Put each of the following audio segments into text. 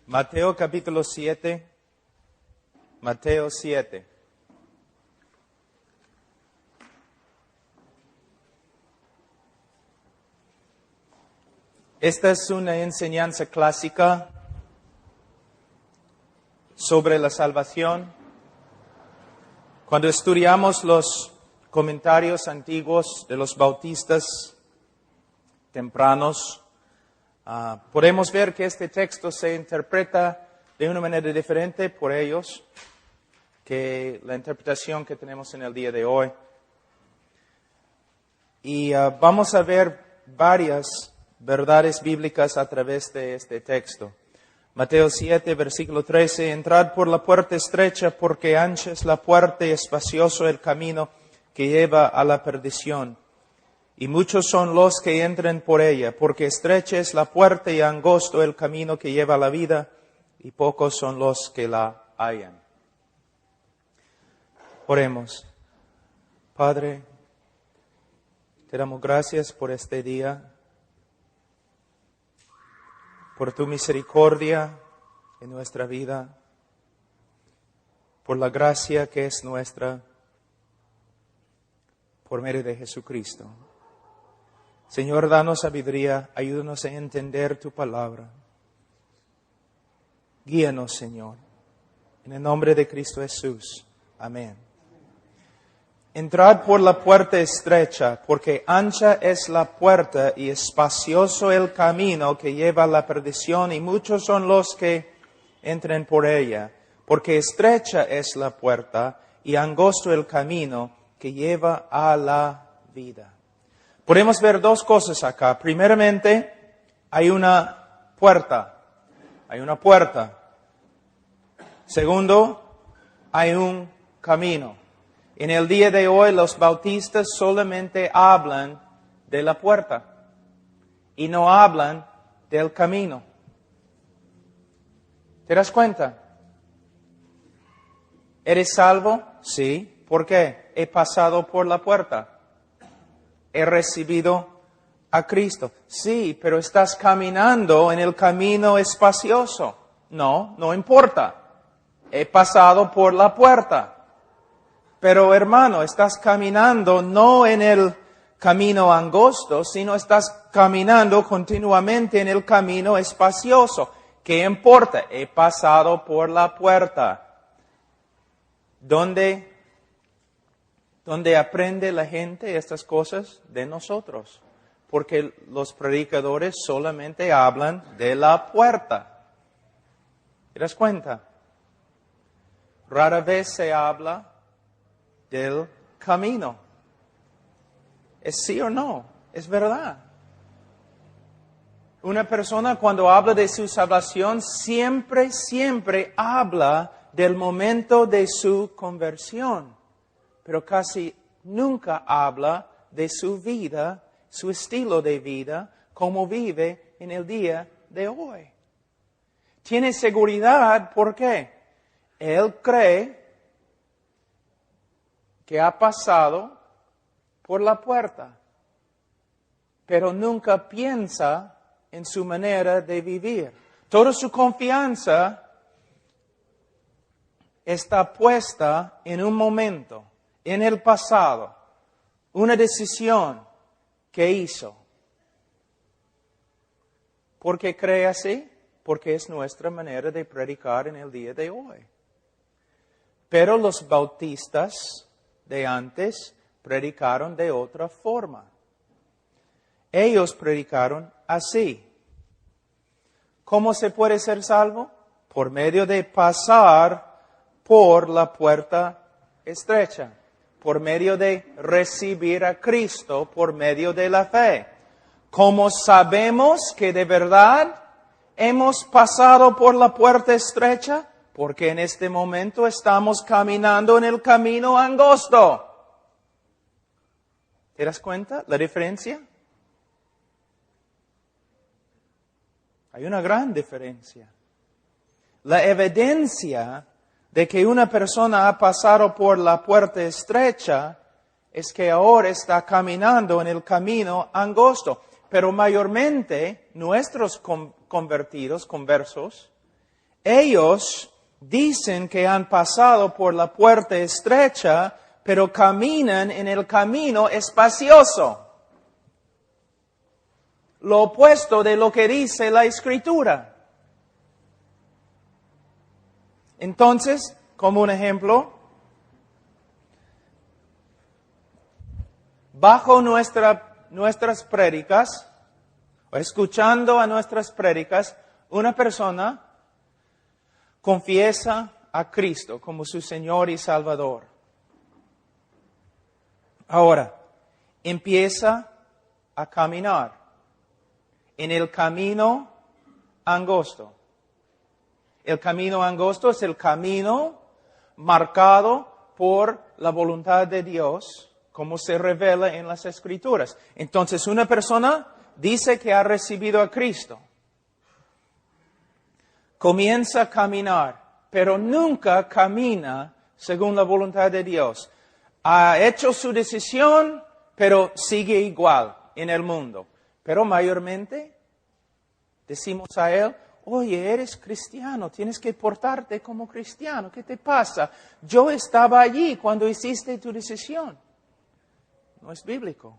Mateo capítulo 7. Mateo 7. Esta es una enseñanza clásica sobre la salvación. Cuando estudiamos los comentarios antiguos de los bautistas tempranos, podemos ver que este texto se interpreta de una manera diferente por ellos que la interpretación que tenemos en el día de hoy. Y vamos a ver varias verdades bíblicas a través de este texto. Mateo 7, versículo 13, entrad por la puerta estrecha, porque ancha es la puerta y espacioso el camino que lleva a la perdición. Y muchos son los que entran por ella, porque estrecha es la puerta y angosto el camino que lleva a la vida, y pocos son los que la hallan. Oremos. Padre, te damos gracias por este día, por tu misericordia en nuestra vida, por la gracia que es nuestra, por medio de Jesucristo. Señor, danos sabiduría, ayúdanos a entender tu palabra. Guíanos, Señor, en el nombre de Cristo Jesús. Amén. Entrad por la puerta estrecha, porque ancha es la puerta y espacioso el camino que lleva a la perdición, y muchos son los que entran por ella. Porque estrecha es la puerta y angosto el camino que lleva a la vida. Podemos ver dos cosas acá. Primeramente, hay una puerta. Hay una puerta. Segundo, hay un camino. En el día de hoy los bautistas solamente hablan de la puerta y no hablan del camino. ¿Te das cuenta? ¿Eres salvo? Sí. ¿Por qué? He pasado por la puerta. He recibido a Cristo. Sí, pero estás caminando en el camino espacioso. No, no importa. He pasado por la puerta. Pero hermano, estás caminando no en el camino angosto, sino estás caminando continuamente en el camino espacioso. ¿Qué importa? He pasado por la puerta. ¿Dónde aprende la gente estas cosas? De nosotros. Porque los predicadores solamente hablan de la puerta. ¿Te das cuenta? Rara vez se habla del camino. ¿Es sí o no? Es verdad. Una persona cuando habla de su salvación siempre habla del momento de su conversión, pero casi nunca habla de su vida, su estilo de vida, cómo vive en el día de hoy. Tiene seguridad, ¿por qué? Él cree que ha pasado por la puerta, pero nunca piensa en su manera de vivir. Toda su confianza está puesta en un momento, en el pasado, una decisión que hizo. ¿Por qué cree así? Porque es nuestra manera de predicar en el día de hoy. Pero los bautistas de antes predicaron de otra forma. Ellos predicaron así. ¿Cómo se puede ser salvo? Por medio de pasar por la puerta estrecha, por medio de recibir a Cristo, por medio de la fe. ¿Cómo sabemos que de verdad hemos pasado por la puerta estrecha? Porque en este momento estamos caminando en el camino angosto. ¿Te das cuenta la diferencia? Hay una gran diferencia. La evidencia de que una persona ha pasado por la puerta estrecha es que ahora está caminando en el camino angosto. Pero mayormente nuestros convertidos, conversos, ellos dicen que han pasado por la puerta estrecha, pero caminan en el camino espacioso. Lo opuesto de lo que dice la Escritura. Entonces, como un ejemplo, bajo nuestras prédicas, o escuchando a nuestras prédicas, una persona confiesa a Cristo como su Señor y Salvador. Ahora, empieza a caminar en el camino angosto. El camino angosto es el camino marcado por la voluntad de Dios, como se revela en las Escrituras. Entonces, una persona dice que ha recibido a Cristo. Comienza a caminar, pero nunca camina según la voluntad de Dios. Ha hecho su decisión, pero sigue igual en el mundo. Pero mayormente decimos a él, oye, eres cristiano, tienes que portarte como cristiano. ¿Qué te pasa? Yo estaba allí cuando hiciste tu decisión. No es bíblico.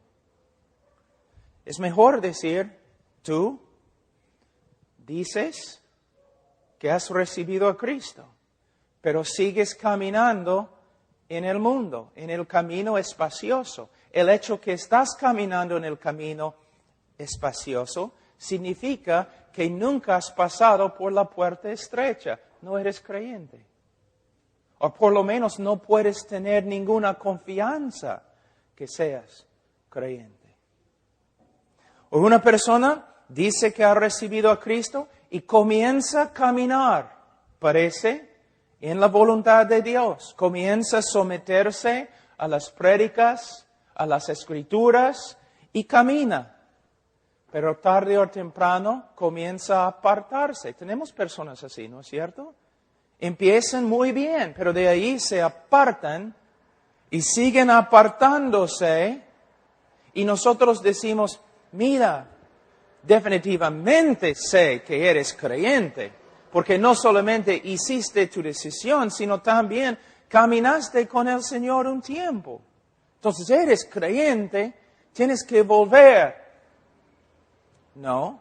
Es mejor decir, tú dices que has recibido a Cristo, pero sigues caminando en el mundo, en el camino espacioso. El hecho que estás caminando en el camino espacioso significa que nunca has pasado por la puerta estrecha. No eres creyente. O por lo menos no puedes tener ninguna confianza que seas creyente. O una persona dice que ha recibido a Cristo y comienza a caminar, parece, en la voluntad de Dios. Comienza a someterse a las prédicas, a las Escrituras y camina. Pero tarde o temprano comienza a apartarse. Tenemos personas así, ¿no es cierto? Empiezan muy bien, pero de ahí se apartan y siguen apartándose. Y nosotros decimos, mira, definitivamente sé que eres creyente, porque no solamente hiciste tu decisión, sino también caminaste con el Señor un tiempo. Entonces eres creyente, tienes que volver. No.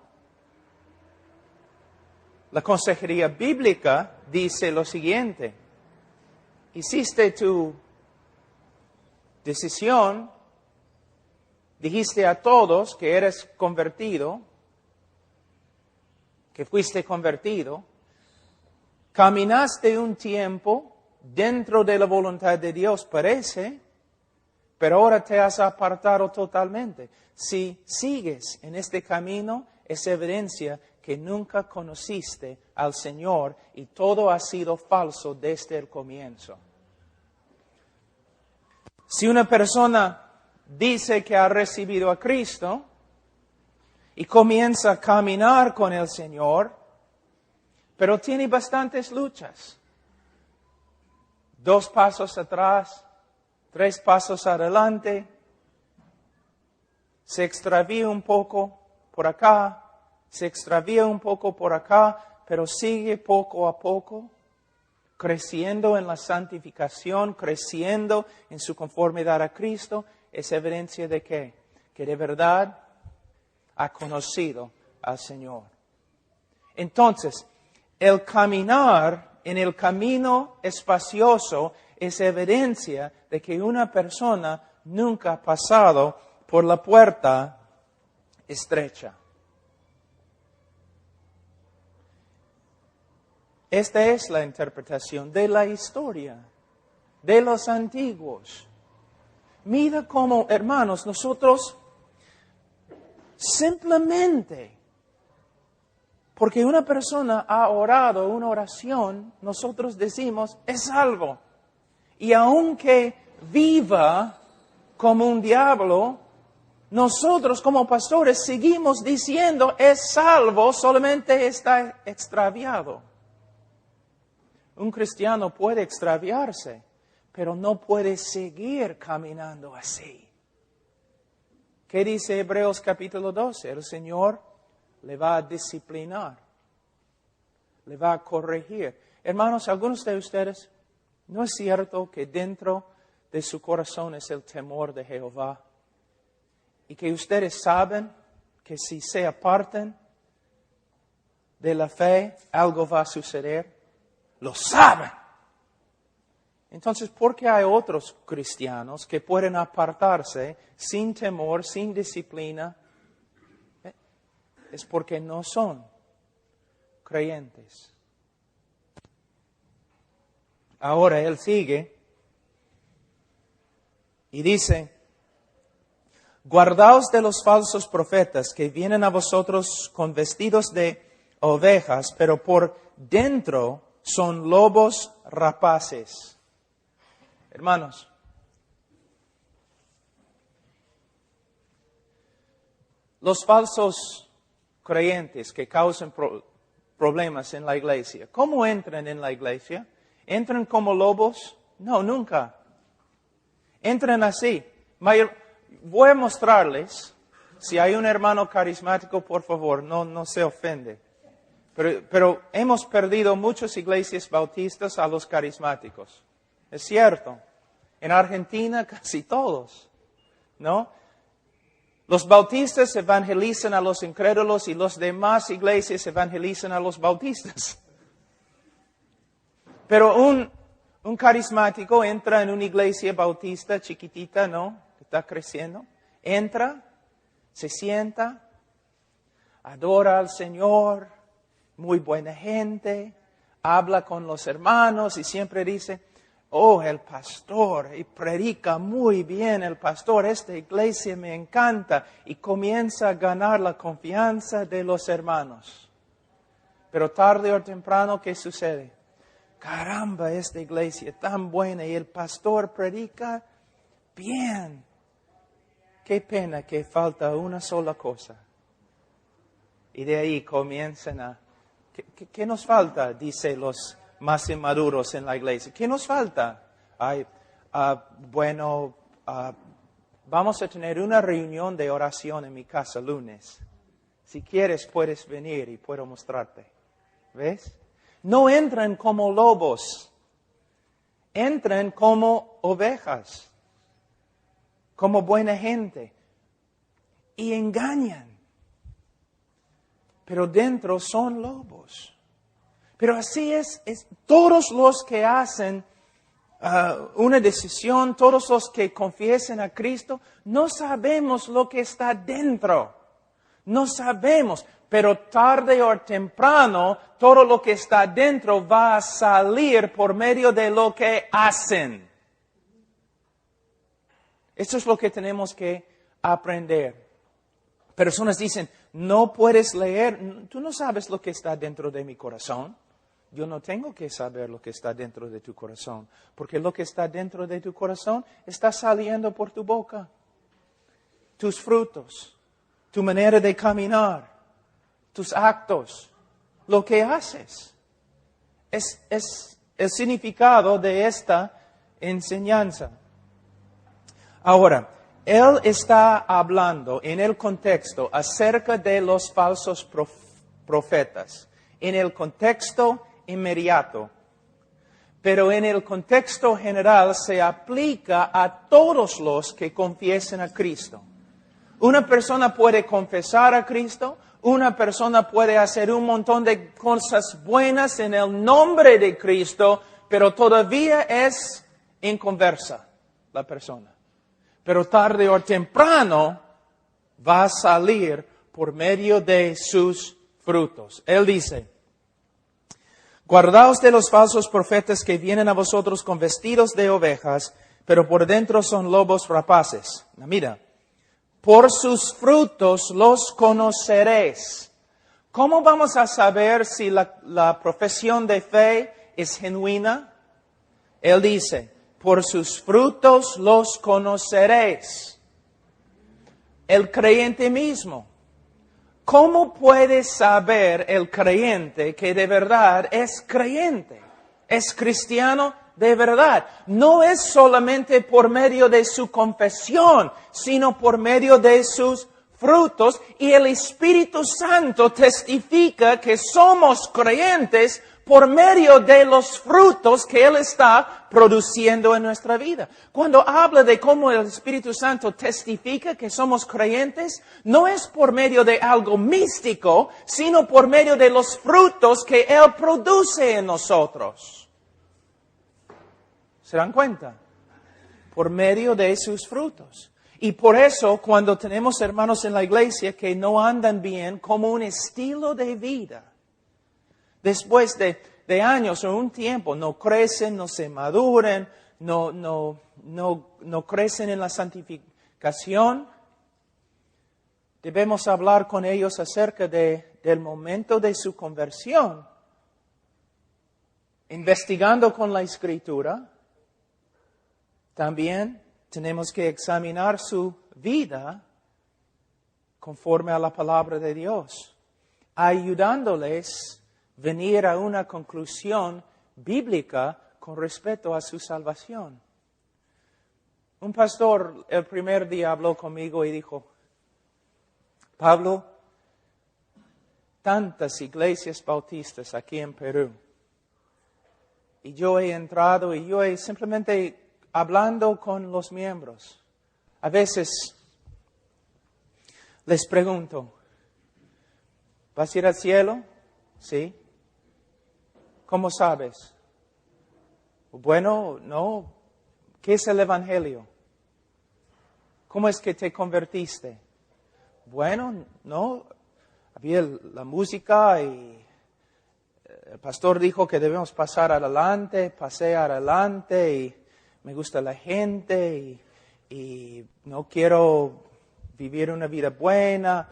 La consejería bíblica dice lo siguiente. Hiciste tu decisión, dijiste a todos que eres convertido, que fuiste convertido, caminaste un tiempo dentro de la voluntad de Dios, parece, pero ahora te has apartado totalmente. Si sigues en este camino, es evidencia que nunca conociste al Señor y todo ha sido falso desde el comienzo. Si una persona dice que ha recibido a Cristo y comienza a caminar con el Señor, pero tiene bastantes luchas. 2 pasos atrás, 3 pasos adelante, se extravía un poco por acá, se extravía un poco por acá, pero sigue poco a poco, creciendo en la santificación, creciendo en su conformidad a Cristo. Es evidencia de ¿qué? Que de verdad ha conocido al Señor. Entonces, el caminar en el camino espacioso es evidencia de que una persona nunca ha pasado por la puerta estrecha. Esta es la interpretación de la historia de los antiguos. Mira cómo, hermanos, nosotros simplemente, porque una persona ha orado una oración, nosotros decimos, es salvo. Y aunque viva como un diablo, nosotros como pastores seguimos diciendo, es salvo, solamente está extraviado. Un cristiano puede extraviarse, pero no puede seguir caminando así. ¿Qué dice Hebreos capítulo 12? El Señor le va a disciplinar. le va a corregir. Hermanos, algunos de ustedes, ¿no es cierto que dentro de su corazón es el temor de Jehová? Y que ustedes saben que si se apartan de la fe, algo va a suceder. Lo saben. Entonces, ¿por qué hay otros cristianos que pueden apartarse sin temor, sin disciplina? Es porque no son creyentes. Ahora él sigue y dice, guardaos de los falsos profetas que vienen a vosotros con vestidos de ovejas, pero por dentro son lobos rapaces. Hermanos, los falsos creyentes que causan problemas en la iglesia, ¿cómo entran en la iglesia? ¿Entran como lobos? No, nunca. Entran así. Voy a mostrarles, si hay un hermano carismático, por favor, no se ofende. Pero hemos perdido muchas iglesias bautistas a los carismáticos. Es cierto. En Argentina casi todos, ¿no? Los bautistas evangelizan a los incrédulos y los demás iglesias evangelizan a los bautistas. Pero un carismático entra en una iglesia bautista chiquitita, ¿no? Que está creciendo. Entra, se sienta, adora al Señor, muy buena gente, habla con los hermanos y siempre dice, oh, el pastor, y predica muy bien el pastor, esta iglesia me encanta, y comienza a ganar la confianza de los hermanos. Pero tarde o temprano, ¿qué sucede? Caramba, esta iglesia tan buena, y el pastor predica bien. Qué pena que falta una sola cosa. Y de ahí comienzan a... ¿Qué nos falta? Dice los más inmaduros en la iglesia. ¿Qué nos falta? Vamos a tener una reunión de oración en mi casa lunes. Si quieres puedes venir y puedo mostrarte. ¿Ves? No entran como lobos. Entran como ovejas. Como buena gente. Y engañan. Pero dentro son lobos. Pero así es todos los que hacen una decisión, todos los que confiesan a Cristo, no sabemos lo que está dentro. No sabemos, pero tarde o temprano todo lo que está dentro va a salir por medio de lo que hacen. Esto es lo que tenemos que aprender. Personas dicen, no puedes leer, tú no sabes lo que está dentro de mi corazón. Yo no tengo que saber lo que está dentro de tu corazón, porque lo que está dentro de tu corazón está saliendo por tu boca. Tus frutos, tu manera de caminar, tus actos, lo que haces. Es el significado de esta enseñanza. Ahora, él está hablando en el contexto acerca de los falsos profetas. En el contexto inmediato. Pero en el contexto general se aplica a todos los que confiesen a Cristo. Una persona puede confesar a Cristo, una persona puede hacer un montón de cosas buenas en el nombre de Cristo, pero todavía es inconversa la persona. Pero tarde o temprano va a salir por medio de sus frutos. Él dice, guardaos de los falsos profetas que vienen a vosotros con vestidos de ovejas, pero por dentro son lobos rapaces. Mira, por sus frutos los conoceréis. ¿Cómo vamos a saber si la profesión de fe es genuina? Él dice, por sus frutos los conoceréis. El creyente mismo. ¿Cómo puede saber el creyente que de verdad es creyente? Es cristiano de verdad. No es solamente por medio de su confesión, sino por medio de sus frutos y el Espíritu Santo testifica que somos creyentes por medio de los frutos que Él está produciendo en nuestra vida. Cuando habla de cómo el Espíritu Santo testifica que somos creyentes, no es por medio de algo místico, sino por medio de los frutos que Él produce en nosotros. ¿Se dan cuenta? Por medio de sus frutos. Y por eso, cuando tenemos hermanos en la iglesia que no andan bien como un estilo de vida, después de años o un tiempo, no crecen, no se maduran, no crecen en la santificación, debemos hablar con ellos acerca del momento de su conversión, investigando con la Escritura. También tenemos que examinar su vida conforme a la palabra de Dios, ayudándoles a venir a una conclusión bíblica con respecto a su salvación. Un pastor el primer día habló conmigo y dijo, Pablo, tantas iglesias bautistas aquí en Perú, y yo he entrado y yo he simplemente hablando con los miembros. A veces les pregunto, ¿vas a ir al cielo? Sí. ¿Cómo sabes? Bueno, no. ¿Qué es el Evangelio? ¿Cómo es que te convertiste? Bueno, no. Había la música y el pastor dijo que debemos pasar adelante, pasé adelante y me gusta la gente y no quiero vivir una vida buena.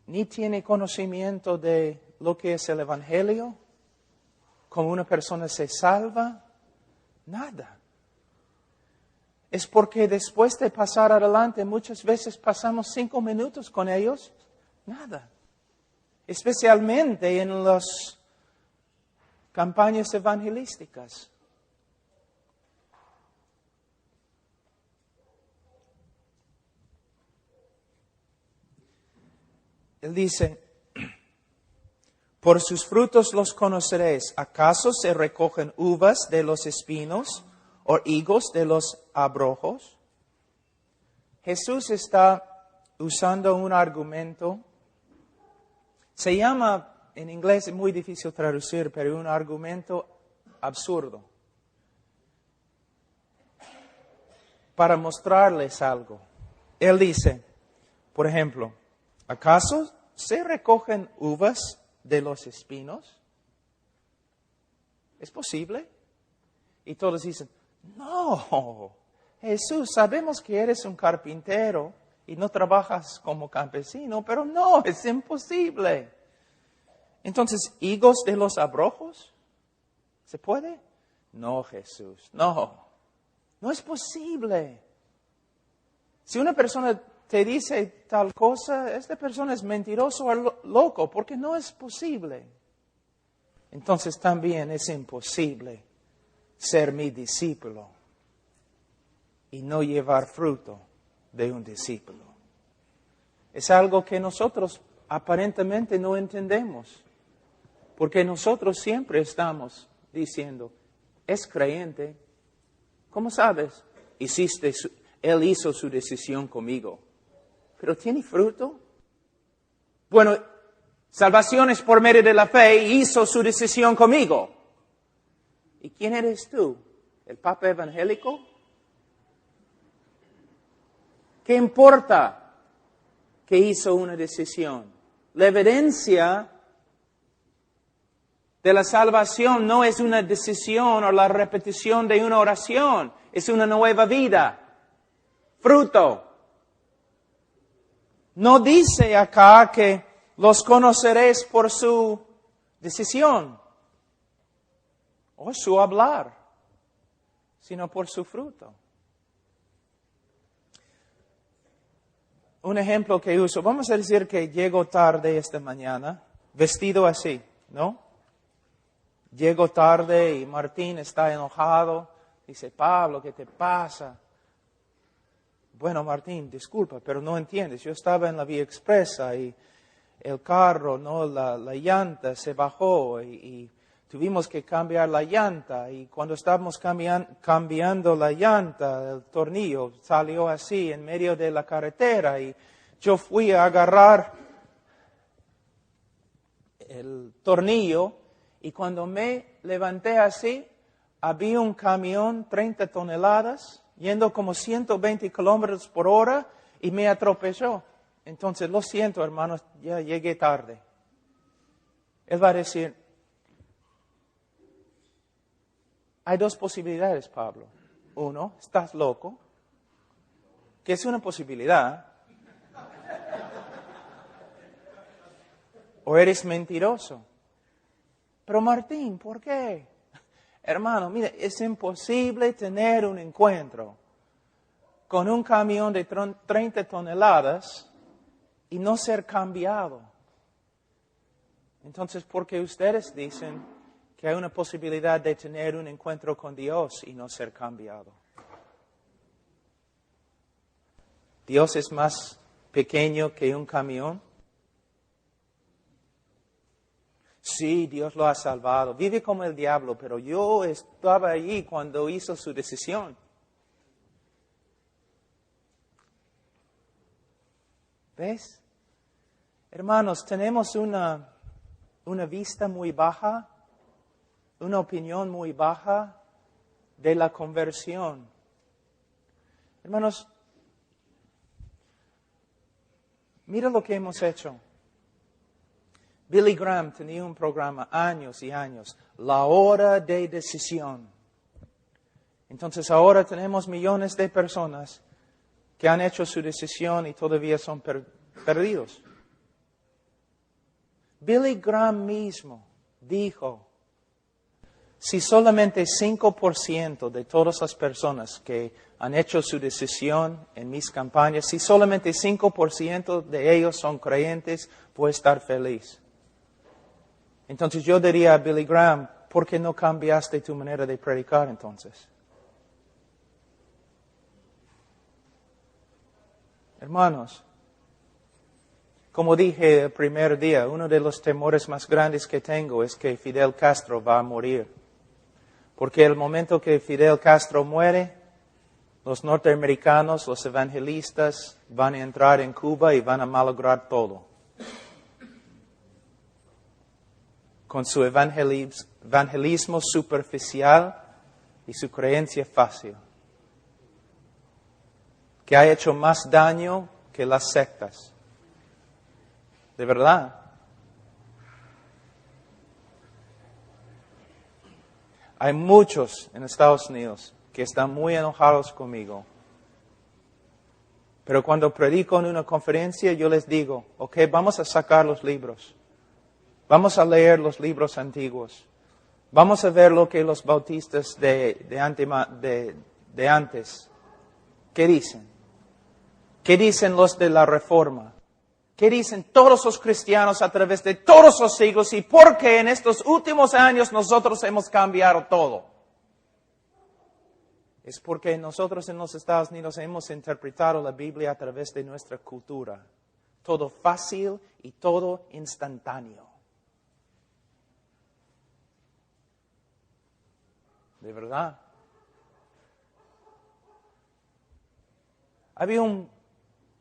Ni tiene conocimiento de lo que es el Evangelio, cómo una persona se salva, nada. Es porque después de pasar adelante, muchas veces pasamos 5 minutos con ellos, nada. Especialmente en las campañas evangelísticas. Él dice, por sus frutos los conoceréis. ¿Acaso se recogen uvas de los espinos o higos de los abrojos? Jesús está usando un argumento. Se llama, en inglés es muy difícil traducir, pero un argumento absurdo. Para mostrarles algo. Él dice, por ejemplo, ¿acaso se recogen uvas de los espinos? ¿Es posible? Y todos dicen, no, Jesús, sabemos que eres un carpintero y no trabajas como campesino, pero no, es imposible. Entonces, ¿higos de los abrojos? ¿Se puede? No, Jesús, no es posible. Si una persona te dice tal cosa, esta persona es mentiroso o loco, porque no es posible. Entonces también es imposible ser mi discípulo y no llevar fruto de un discípulo. Es algo que nosotros aparentemente no entendemos, porque nosotros siempre estamos diciendo, es creyente. ¿Cómo sabes? Él hizo su decisión conmigo. ¿Pero tiene fruto? Bueno, salvación es por medio de la fe y hizo su decisión conmigo. ¿Y quién eres tú? ¿El Papa evangélico? ¿Qué importa que hizo una decisión? La evidencia de la salvación no es una decisión o la repetición de una oración, es una nueva vida. Fruto. No dice acá que los conoceréis por su decisión o su hablar, sino por su fruto. Un ejemplo que uso, vamos a decir que llego tarde esta mañana, vestido así, ¿no? Llego tarde y Martín está enojado, dice, Pablo, ¿qué te pasa? Bueno, Martín, disculpa, pero no entiendes. Yo estaba en la vía expresa y el carro, no, la llanta se bajó y tuvimos que cambiar la llanta. Y cuando estábamos cambiando la llanta, el tornillo salió así en medio de la carretera y yo fui a agarrar el tornillo y cuando me levanté así, había un camión 30 toneladas yendo como 120 kilómetros por hora y me atropelló. Entonces, lo siento, hermanos, ya llegué tarde. Él va a decir, hay dos posibilidades, Pablo. Uno, estás loco, que es una posibilidad. O eres mentiroso. Pero Martín, ¿por qué? Hermano, mire, es imposible tener un encuentro con un camión de 30 toneladas y no ser cambiado. Entonces, ¿por qué ustedes dicen que hay una posibilidad de tener un encuentro con Dios y no ser cambiado? ¿Dios es más pequeño que un camión? Sí, Dios lo ha salvado. Vive como el diablo, pero yo estaba allí cuando hizo su decisión. ¿Ves? Hermanos, tenemos una vista muy baja, una opinión muy baja de la conversión. Hermanos, mira lo que hemos hecho. Billy Graham tenía un programa años y años, La Hora de Decisión. Entonces ahora tenemos millones de personas que han hecho su decisión y todavía son perdidos. Billy Graham mismo dijo, si solamente 5% de todas las personas que han hecho su decisión en mis campañas, si solamente 5% de ellos son creyentes, voy a estar feliz. Entonces yo diría a Billy Graham, ¿por qué no cambiaste tu manera de predicar entonces? Hermanos, como dije el primer día, uno de los temores más grandes que tengo es que Fidel Castro va a morir. Porque el momento que Fidel Castro muere, los norteamericanos, los evangelistas, van a entrar en Cuba y van a malograr todo. Con su evangelismo superficial y su creencia fácil, que ha hecho más daño que las sectas. De verdad. Hay muchos en Estados Unidos que están muy enojados conmigo. Pero cuando predico en una conferencia, yo les digo, ok, vamos a sacar los libros. Vamos a leer los libros antiguos. Vamos a ver lo que los bautistas de antes, ¿qué dicen? ¿Qué dicen los de la Reforma? ¿Qué dicen todos los cristianos a través de todos los siglos? ¿Y por qué en estos últimos años nosotros hemos cambiado todo? Es porque nosotros en los Estados Unidos hemos interpretado la Biblia a través de nuestra cultura. Todo fácil y todo instantáneo. De verdad. Había un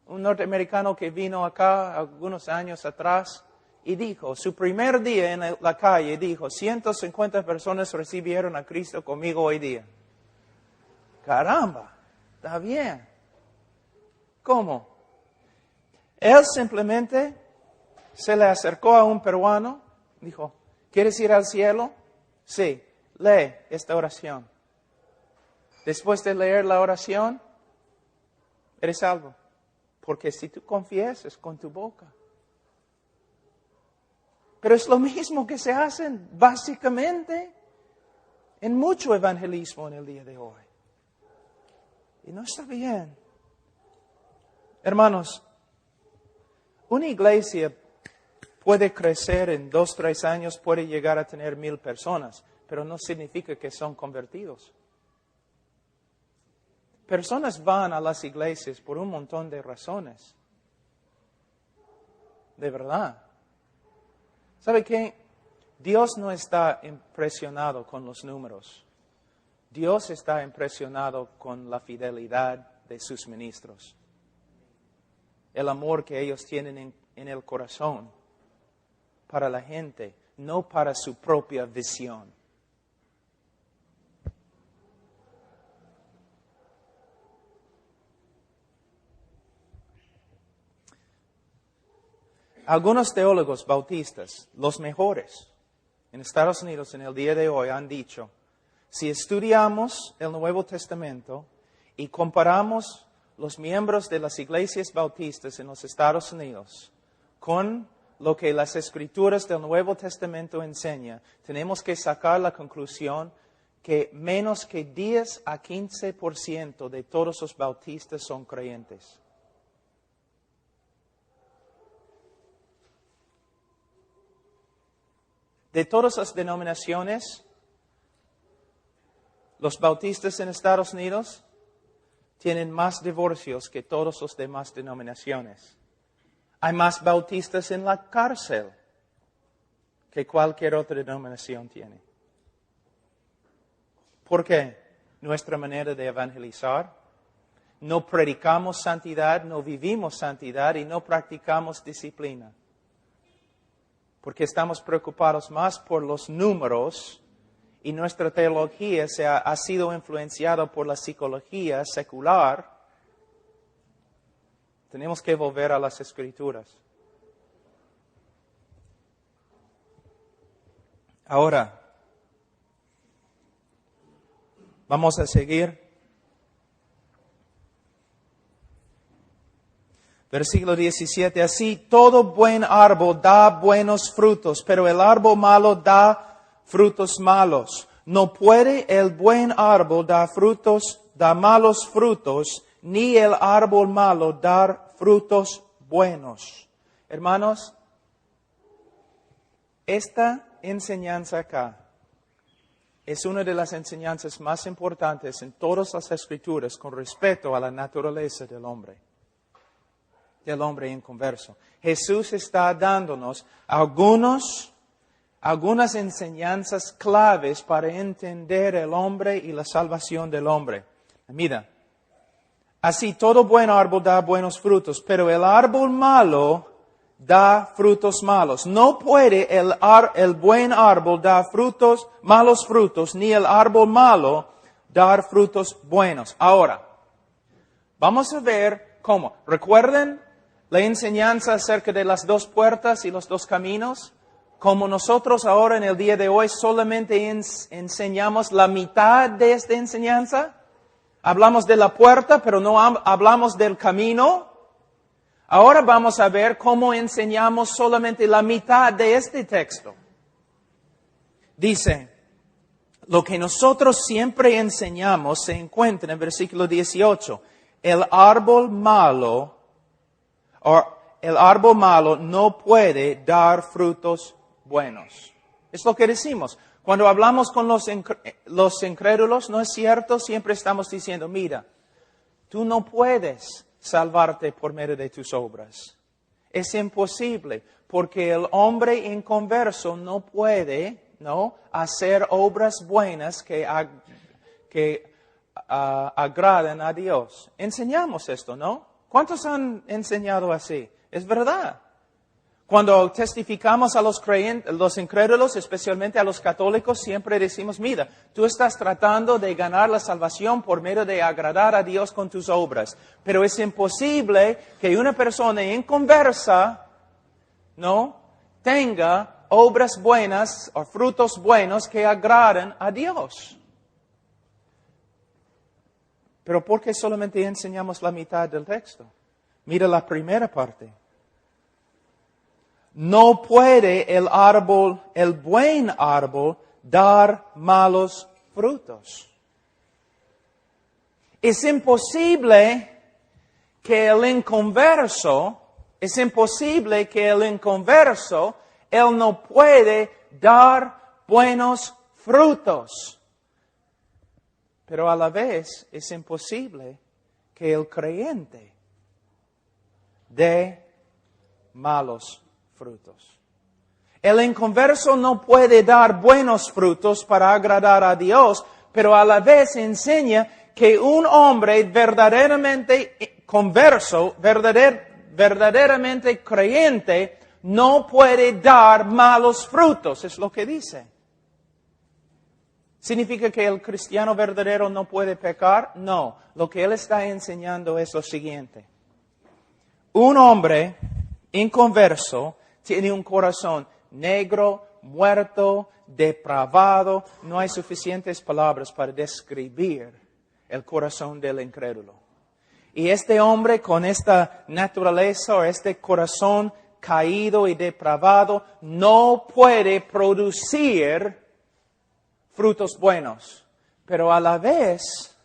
norteamericano que vino acá algunos años atrás y dijo, su primer día en la calle, dijo, 150 personas recibieron a Cristo conmigo hoy día. Caramba, está bien. ¿Cómo? Él simplemente se le acercó a un peruano, dijo, ¿quieres ir al cielo? Sí. Lee esta oración. Después de leer la oración, eres salvo. Porque si tú confiesas con tu boca. Pero es lo mismo que se hace básicamente en mucho evangelismo en el día de hoy. Y no está bien. Hermanos, una iglesia puede crecer en 2, 3 años, puede llegar a tener 1,000 personas. Pero no significa que son convertidos. Personas van a las iglesias por un montón de razones. De verdad. ¿Sabe qué? Dios no está impresionado con los números. Dios está impresionado con la fidelidad de sus ministros. El amor que ellos tienen en el corazón para la gente, no para su propia visión. Algunos teólogos bautistas, los mejores en Estados Unidos en el día de hoy, han dicho, si estudiamos el Nuevo Testamento y comparamos los miembros de las iglesias bautistas en los Estados Unidos con lo que las Escrituras del Nuevo Testamento enseñan, tenemos que sacar la conclusión que menos que 10 a 15% de todos los bautistas son creyentes. De todas las denominaciones, los bautistas en Estados Unidos tienen más divorcios que todas las demás denominaciones. Hay más bautistas en la cárcel que cualquier otra denominación tiene. ¿Por qué? Nuestra manera de evangelizar. No predicamos santidad, no vivimos santidad y no practicamos disciplina. Porque estamos preocupados más por los números y nuestra teología ha sido influenciada por la psicología secular. Tenemos que volver a las Escrituras. Ahora, vamos a seguir. Versículo 17, así todo buen árbol da buenos frutos, pero el árbol malo da frutos malos. No puede el buen árbol dar malos frutos, ni el árbol malo dar frutos buenos. Hermanos, esta enseñanza acá es una de las enseñanzas más importantes en todas las Escrituras con respecto a la naturaleza del hombre inconverso. Jesús está dándonos algunas enseñanzas claves para entender el hombre y la salvación del hombre. Mira, así todo buen árbol da buenos frutos, pero el árbol malo da frutos malos. No puede el buen árbol dar malos frutos, ni el árbol malo dar frutos buenos. Ahora, vamos a ver cómo. ¿Recuerden la enseñanza acerca de las dos puertas y los dos caminos? Como nosotros ahora en el día de hoy solamente enseñamos la mitad de esta enseñanza. Hablamos de la puerta, pero no hablamos del camino. Ahora vamos a ver cómo enseñamos solamente la mitad de este texto. Dice, lo que nosotros siempre enseñamos se encuentra en versículo 18. El árbol malo no puede dar frutos buenos. Es lo que decimos. Cuando hablamos con los incrédulos, ¿no es cierto? Siempre estamos diciendo, mira, tú no puedes salvarte por medio de tus obras. Es imposible, porque el hombre inconverso no puede, hacer obras buenas que agraden a Dios. Enseñamos esto, ¿no? ¿Cuántos han enseñado así? Es verdad. Cuando testificamos a los incrédulos, especialmente a los católicos, siempre decimos, mira, tú estás tratando de ganar la salvación por medio de agradar a Dios con tus obras. Pero es imposible que una persona inconversa, tenga obras buenas o frutos buenos que agraden a Dios. Pero ¿por qué solamente enseñamos la mitad del texto? Mira la primera parte. No puede el buen árbol, dar malos frutos. Es imposible que el inconverso, él no puede dar buenos frutos. Pero a la vez es imposible que el creyente dé malos frutos. El inconverso no puede dar buenos frutos para agradar a Dios, pero a la vez enseña que un hombre verdaderamente converso, verdaderamente creyente, no puede dar malos frutos, es lo que dice. ¿Significa que el cristiano verdadero no puede pecar? No. Lo que él está enseñando es lo siguiente. Un hombre inconverso tiene un corazón negro, muerto, depravado. No hay suficientes palabras para describir el corazón del incrédulo. Y este hombre con esta naturaleza o este corazón caído y depravado no puede producir frutos buenos. Pero a la vez,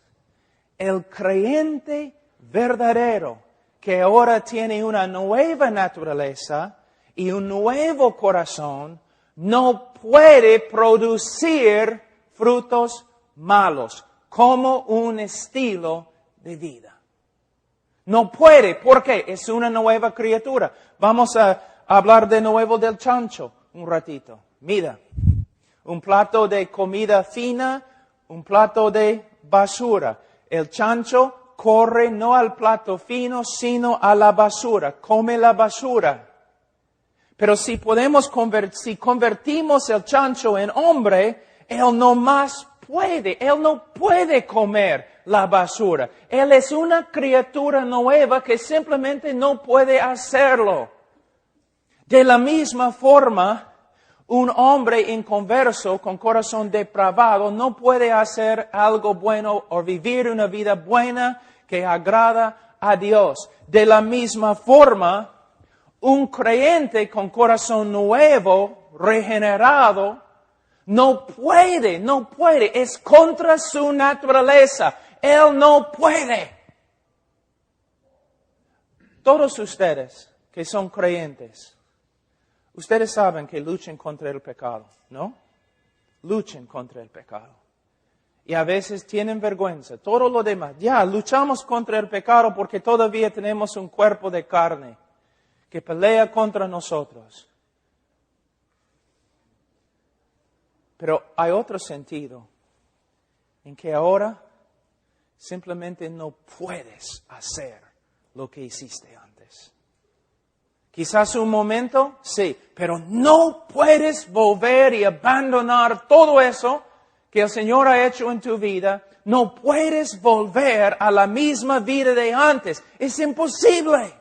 el creyente verdadero que ahora tiene una nueva naturaleza y un nuevo corazón, no puede producir frutos malos como un estilo de vida. No puede, ¿por qué? Es una nueva criatura. Vamos a hablar de nuevo del chancho un ratito. Mira, un plato de comida fina, un plato de basura. El chancho corre no al plato fino, sino a la basura. Come la basura. Pero si convertimos el chancho en hombre, él no más puede. Él no puede comer la basura. Él es una criatura nueva que simplemente no puede hacerlo. De la misma forma, un hombre inconverso con corazón depravado no puede hacer algo bueno o vivir una vida buena que agrada a Dios. De la misma forma, un creyente con corazón nuevo, regenerado, no puede, es contra su naturaleza. Él no puede. Todos ustedes que son creyentes, ustedes saben que luchan contra el pecado, ¿no? Luchan contra el pecado. Y a veces tienen vergüenza. Todo lo demás. Ya, luchamos contra el pecado porque todavía tenemos un cuerpo de carne que pelea contra nosotros. Pero hay otro sentido en que ahora simplemente no puedes hacer lo que hiciste antes. Quizás un momento, sí, pero no puedes volver y abandonar todo eso que el Señor ha hecho en tu vida. No puedes volver a la misma vida de antes. Es imposible.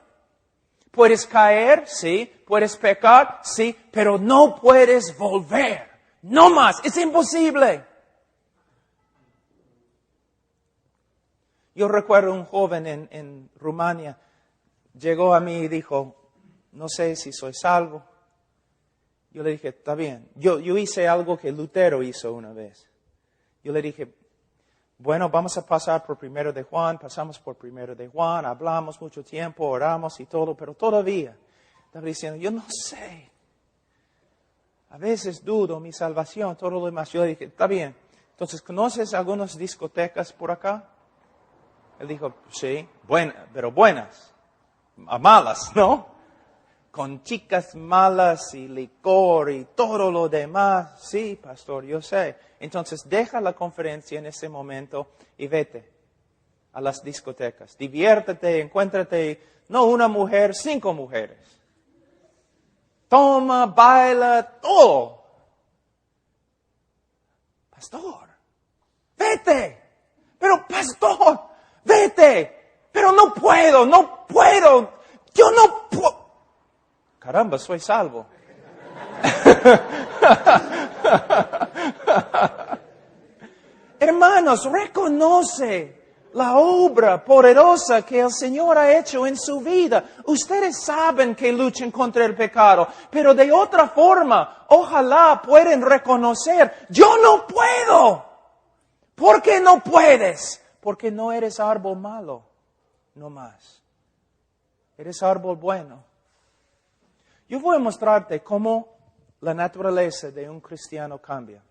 Puedes caer, sí. Puedes pecar, sí. Pero no puedes volver. No más. Es imposible. Yo recuerdo un joven en Rumania. Llegó a mí y dijo, no sé si soy salvo. Yo le dije, está bien. Yo hice algo que Lutero hizo una vez. Yo le dije, bueno, vamos a pasar por 1 de Juan, pasamos por 1 de Juan, hablamos mucho tiempo, oramos y todo, pero todavía estaba diciendo, yo no sé. A veces dudo mi salvación, todo lo demás. Yo le dije, está bien. Entonces, ¿conoces algunas discotecas por acá? Él dijo, sí, pero buenas, a malas, ¿no? Con chicas malas y licor y todo lo demás. Sí, pastor, yo sé. Entonces deja la conferencia en ese momento y vete a las discotecas. Diviértete, encuéntrate, no una mujer, 5 mujeres. Toma, baila, todo. Pastor, vete. Pero pastor, vete. Pero no puedo. Yo no puedo. Caramba, soy salvo. Hermanos, reconoce la obra poderosa que el Señor ha hecho en su vida. Ustedes saben que luchan contra el pecado, pero de otra forma, ojalá puedan reconocer, yo no puedo. ¿Por qué no puedes? Porque no eres árbol malo, no más. Eres árbol bueno. Yo voy a mostrarte cómo la naturaleza de un cristiano cambia.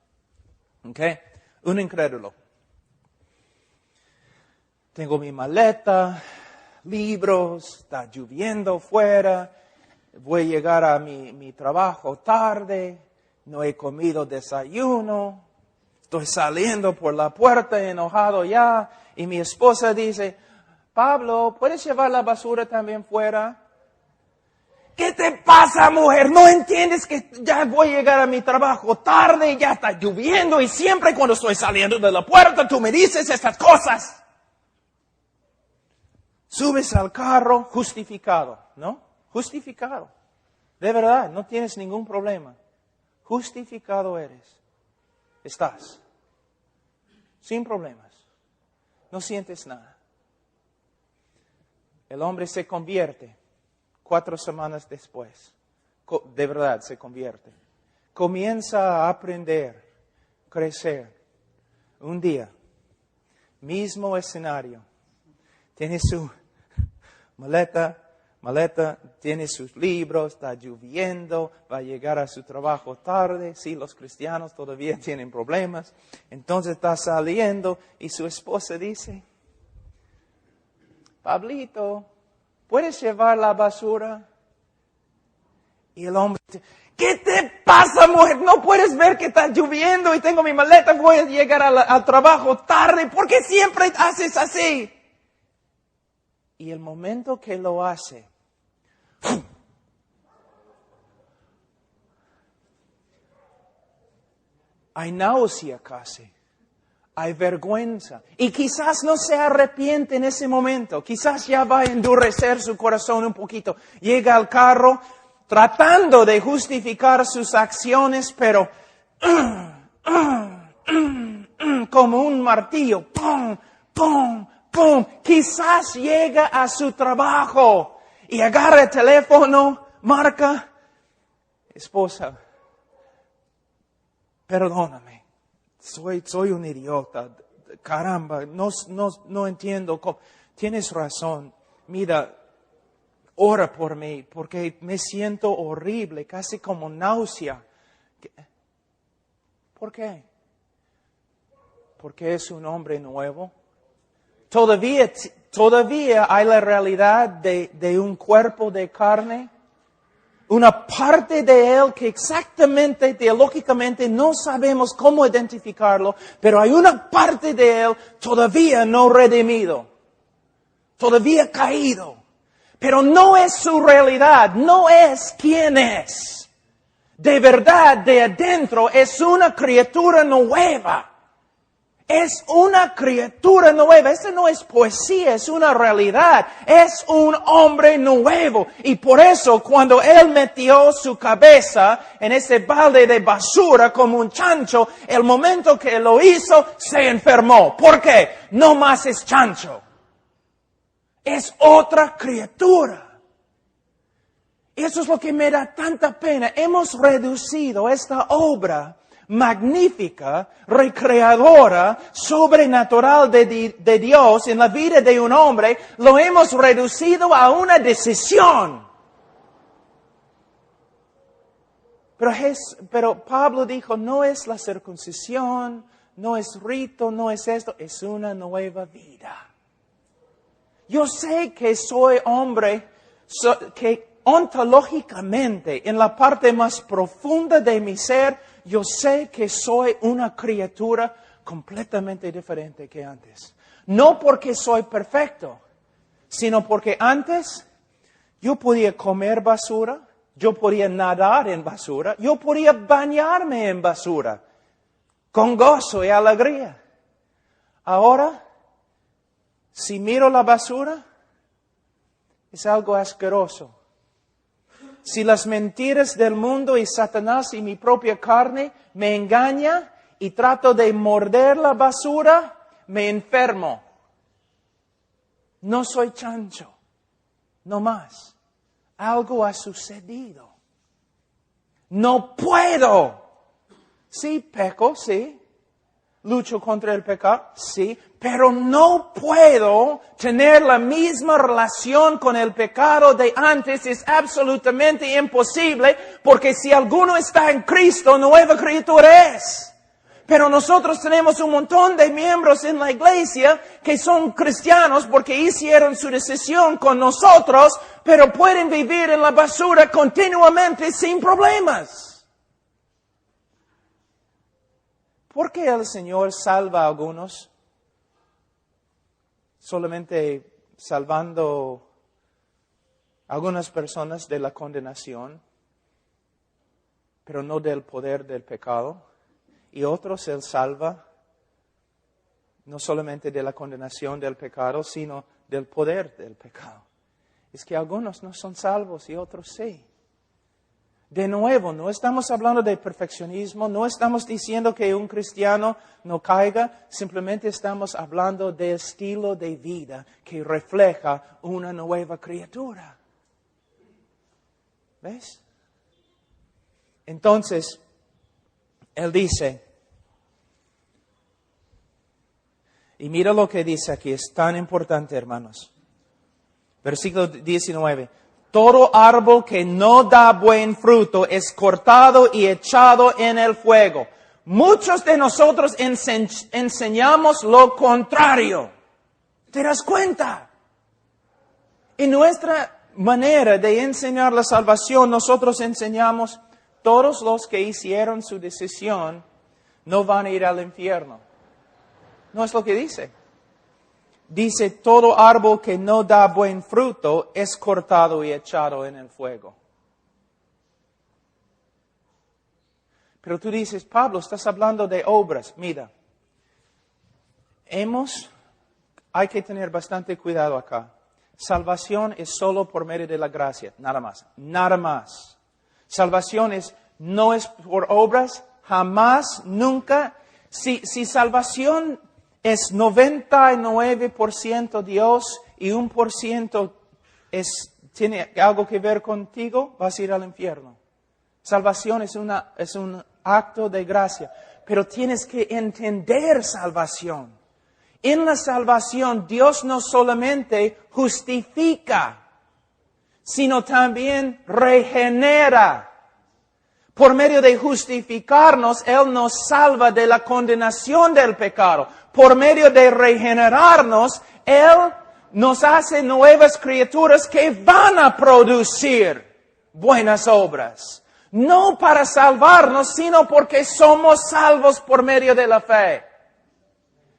¿Ok? Un incrédulo. tengo mi maleta, libros, está lloviendo fuera, voy a llegar a mi trabajo tarde, no he comido desayuno, estoy saliendo por la puerta enojado ya, y mi esposa dice, Pablo, ¿puedes llevar la basura también fuera? ¿Qué te pasa, mujer? ¿No entiendes que ya voy a llegar a mi trabajo tarde y ya está lloviendo y siempre cuando estoy saliendo de la puerta tú me dices estas cosas? Subes al carro justificado, ¿no? Justificado. De verdad, no tienes ningún problema. Justificado eres. Estás. Sin problemas. No sientes nada. El hombre se convierte 4 semanas después. De verdad se convierte. Comienza a aprender, crecer. Un día, mismo escenario. Tiene su maleta, tiene sus libros, está lloviendo, va a llegar a su trabajo tarde. Sí, los cristianos todavía tienen problemas. Entonces está saliendo y su esposa dice, Pablito, ¿puedes llevar la basura? Y el hombre dice, ¿qué te pasa, mujer? ¿No puedes ver que está lloviendo y tengo mi maleta? Voy a llegar al trabajo tarde. ¿Por qué siempre haces así? Y el momento que lo hace, hay náusea casi. Hay vergüenza. Y quizás no se arrepiente en ese momento. Quizás ya va a endurecer su corazón un poquito. Llega al carro tratando de justificar sus acciones, pero como un martillo. ¡Pum! ¡Pum! ¡Pum! Quizás llega a su trabajo y agarra el teléfono, marca. Esposa, perdóname. Soy un idiota. Caramba, no entiendo. Tienes razón. Mira, ora por mí porque me siento horrible, casi como náusea. ¿Por qué? Porque es un hombre nuevo. Todavía hay la realidad de un cuerpo de carne. Una parte de él que exactamente, teológicamente, no sabemos cómo identificarlo, pero hay una parte de él todavía no redimido, todavía caído. Pero no es su realidad, no es quien es. De verdad, de adentro, es una criatura nueva. Es una criatura nueva. Esa no es poesía, es una realidad. Es un hombre nuevo. Y por eso cuando él metió su cabeza en ese balde de basura como un chancho, el momento que lo hizo, se enfermó. ¿Por qué? No más es chancho. Es otra criatura. Y eso es lo que me da tanta pena. Hemos reducido esta obra magnífica, recreadora, sobrenatural de Dios en la vida de un hombre, lo hemos reducido a una decisión. Pero Pablo dijo, no es la circuncisión, no es rito, no es esto, es una nueva vida. Yo sé que soy hombre, que ontológicamente, en la parte más profunda de mi ser, yo sé que soy una criatura completamente diferente que antes. No porque soy perfecto, sino porque antes yo podía comer basura, yo podía nadar en basura, yo podía bañarme en basura, con gozo y alegría. Ahora, si miro la basura, es algo asqueroso. Si las mentiras del mundo y Satanás y mi propia carne me engañan y trato de morder la basura, me enfermo. No soy chancho, no más. Algo ha sucedido. No puedo. Sí, peco, sí. Lucho contra el pecado, sí, pero no puedo tener la misma relación con el pecado de antes. Es absolutamente imposible, porque si alguno está en Cristo, nueva criatura es. Pero nosotros tenemos un montón de miembros en la iglesia que son cristianos porque hicieron su decisión con nosotros, pero pueden vivir en la basura continuamente sin problemas. ¿Por qué el Señor salva a algunos solamente salvando a algunas personas de la condenación, pero no del poder del pecado? Y otros Él salva no solamente de la condenación del pecado, sino del poder del pecado. Es que algunos no son salvos y otros sí. De nuevo, no estamos hablando de perfeccionismo, no estamos diciendo que un cristiano no caiga, simplemente estamos hablando de estilo de vida que refleja una nueva criatura. ¿Ves? Entonces, Él dice, y mira lo que dice aquí, es tan importante, hermanos. Versículo 19. Todo árbol que no da buen fruto es cortado y echado en el fuego. Muchos de nosotros enseñamos lo contrario. ¿Te das cuenta? En nuestra manera de enseñar la salvación, nosotros enseñamos, todos los que hicieron su decisión no van a ir al infierno. No es lo que dice. Dice, todo árbol que no da buen fruto es cortado y echado en el fuego. Pero tú dices, Pablo, estás hablando de obras. Mira, hay que tener bastante cuidado acá. Salvación es solo por medio de la gracia, nada más. Nada más. Salvación no es por obras, jamás, nunca. Si salvación es 99% Dios y 1% tiene algo que ver contigo, vas a ir al infierno. Salvación es un acto de gracia, pero tienes que entender salvación. En la salvación Dios no solamente justifica, sino también regenera. Por medio de justificarnos, Él nos salva de la condenación del pecado. Por medio de regenerarnos, Él nos hace nuevas criaturas que van a producir buenas obras. No para salvarnos, sino porque somos salvos por medio de la fe.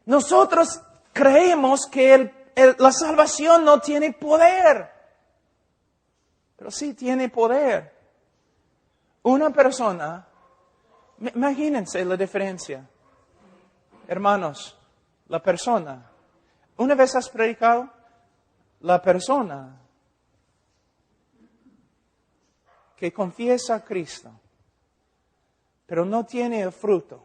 Nosotros creemos que la salvación no tiene poder, pero sí tiene poder. Una persona, imagínense la diferencia. Hermanos, la persona, ¿una vez has predicado? La persona que confiesa a Cristo, pero no tiene el fruto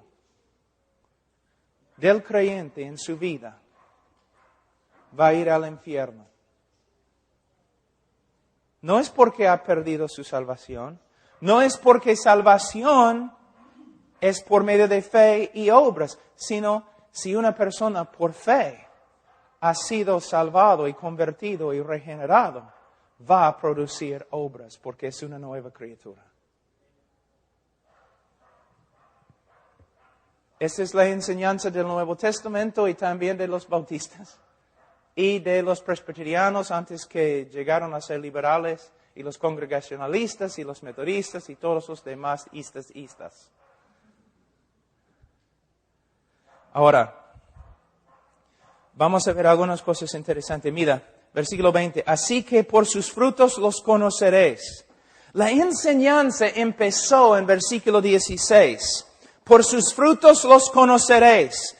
del creyente en su vida, va a ir al infierno. No es porque ha perdido su salvación, no es porque salvación es por medio de fe y obras, sino si una persona por fe ha sido salvado y convertido y regenerado, va a producir obras porque es una nueva criatura. Esta es la enseñanza del Nuevo Testamento y también de los bautistas y de los presbiterianos antes que llegaron a ser liberales, y los congregacionalistas y los metodistas y todos los demás istas. Ahora, vamos a ver algunas cosas interesantes. Mira, versículo 20. Así que por sus frutos los conoceréis. La enseñanza empezó en versículo 16. Por sus frutos los conoceréis.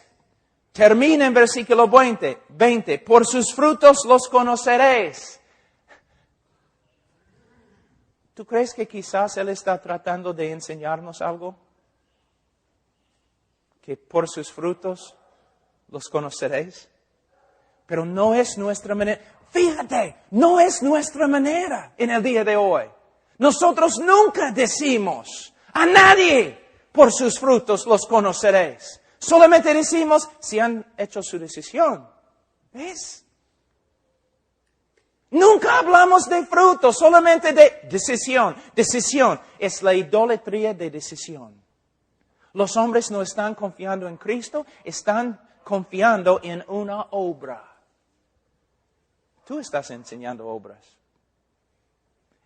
Termina en versículo 20. Por sus frutos los conoceréis. ¿Tú crees que quizás Él está tratando de enseñarnos algo? Que por sus frutos los conoceréis. Pero no es nuestra manera. Fíjate, no es nuestra manera en el día de hoy. Nosotros nunca decimos a nadie, por sus frutos los conoceréis. Solamente decimos si han hecho su decisión. ¿Ves? Nunca hablamos de fruto, solamente de decisión. Decisión es la idolatría de decisión. Los hombres no están confiando en Cristo, están confiando en una obra. Tú estás enseñando obras.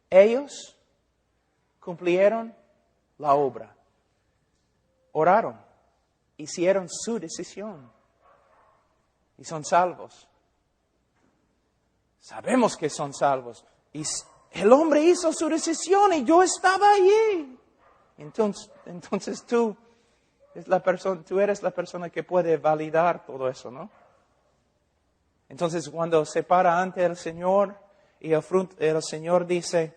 Ellos cumplieron la obra. Oraron. Hicieron su decisión. Y son salvos. Sabemos que son salvos. Y el hombre hizo su decisión y yo estaba allí. Entonces tú eres la persona que puede validar todo eso, ¿no? Entonces cuando se para ante el Señor y el Señor dice,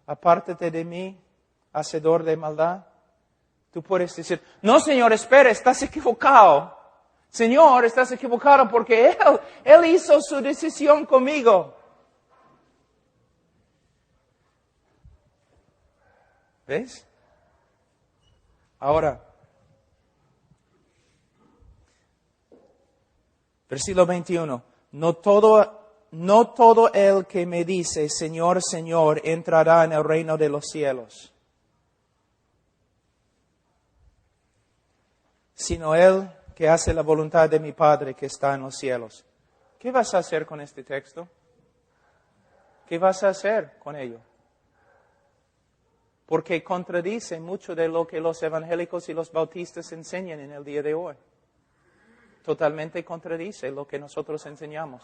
apártate de mí, hacedor de maldad, tú puedes decir, no Señor, espera, estás equivocado. Señor, estás equivocado porque Él hizo su decisión conmigo. ¿Ves? Ahora, versículo 21. No todo el que me dice, Señor, Señor, entrará en el reino de los cielos, sino el que hace la voluntad de mi Padre que está en los cielos. ¿Qué vas a hacer con este texto? ¿Qué vas a hacer con ello? Porque contradice mucho de lo que los evangélicos y los bautistas enseñan en el día de hoy. Totalmente contradice lo que nosotros enseñamos.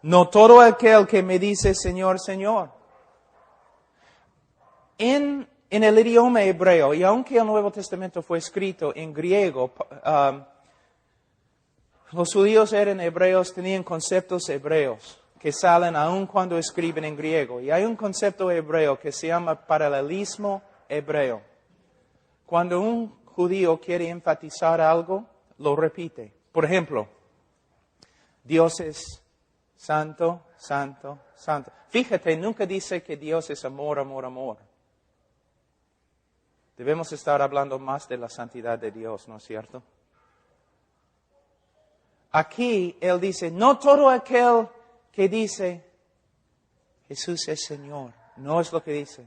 No todo aquel que me dice Señor, Señor. En el idioma hebreo, y aunque el Nuevo Testamento fue escrito en griego, los judíos eran hebreos, tenían conceptos hebreos que salen aun cuando escriben en griego. Y hay un concepto hebreo que se llama paralelismo hebreo. Cuando un judío quiere enfatizar algo, lo repite. Por ejemplo, Dios es santo, santo, santo. Fíjate, nunca dice que Dios es amor, amor, amor. Debemos estar hablando más de la santidad de Dios, ¿no es cierto? Aquí Él dice, no todo aquel que dice, Jesús es Señor, no es lo que dice,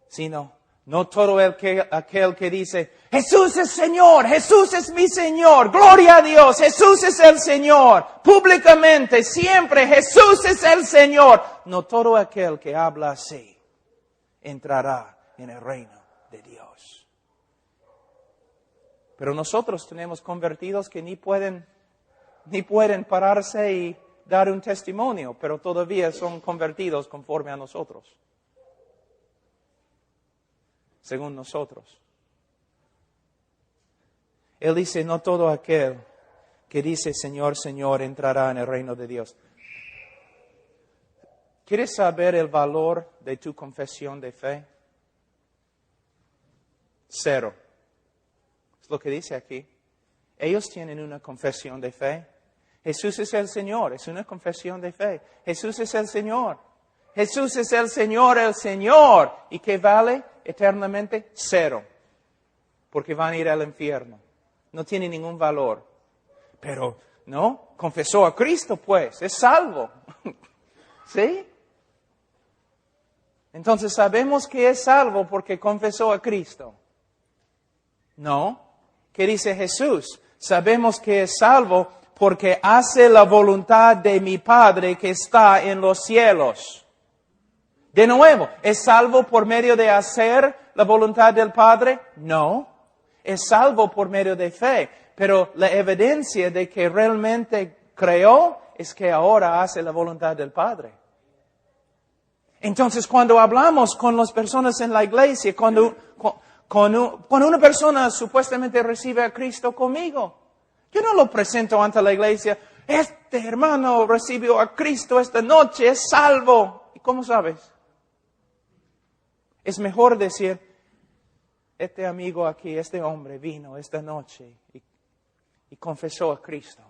sino, no todo aquel que dice, Jesús es Señor, Jesús es mi Señor, gloria a Dios, Jesús es el Señor, públicamente, siempre, Jesús es el Señor. No todo aquel que habla así entrará en el reino de Dios. Pero nosotros tenemos convertidos que ni pueden pararse y dar un testimonio, pero todavía son convertidos conforme a nosotros. Según nosotros. Él dice, no todo aquel que dice Señor, Señor, entrará en el reino de Dios. ¿Quieres saber el valor de tu confesión de fe? 0. Es lo que dice aquí. Ellos tienen una confesión de fe. Jesús es el Señor, es una confesión de fe. Jesús es el Señor. Jesús es el Señor, el Señor. ¿Y qué vale eternamente? 0. Porque van a ir al infierno. No tiene ningún valor. Pero, ¿no? Confesó a Cristo, pues, es salvo. ¿Sí? Entonces sabemos que es salvo porque confesó a Cristo. No. ¿Qué dice Jesús? Sabemos que es salvo porque hace la voluntad de mi Padre que está en los cielos. De nuevo, ¿es salvo por medio de hacer la voluntad del Padre? No. Es salvo por medio de fe. Pero la evidencia de que realmente creó es que ahora hace la voluntad del Padre. Entonces, cuando hablamos con las personas en la iglesia, cuando una persona supuestamente recibe a Cristo conmigo, yo no lo presento ante la iglesia. Este hermano recibió a Cristo esta noche, es salvo. ¿Y cómo sabes? Es mejor decir, este amigo aquí, este hombre vino esta noche y confesó a Cristo.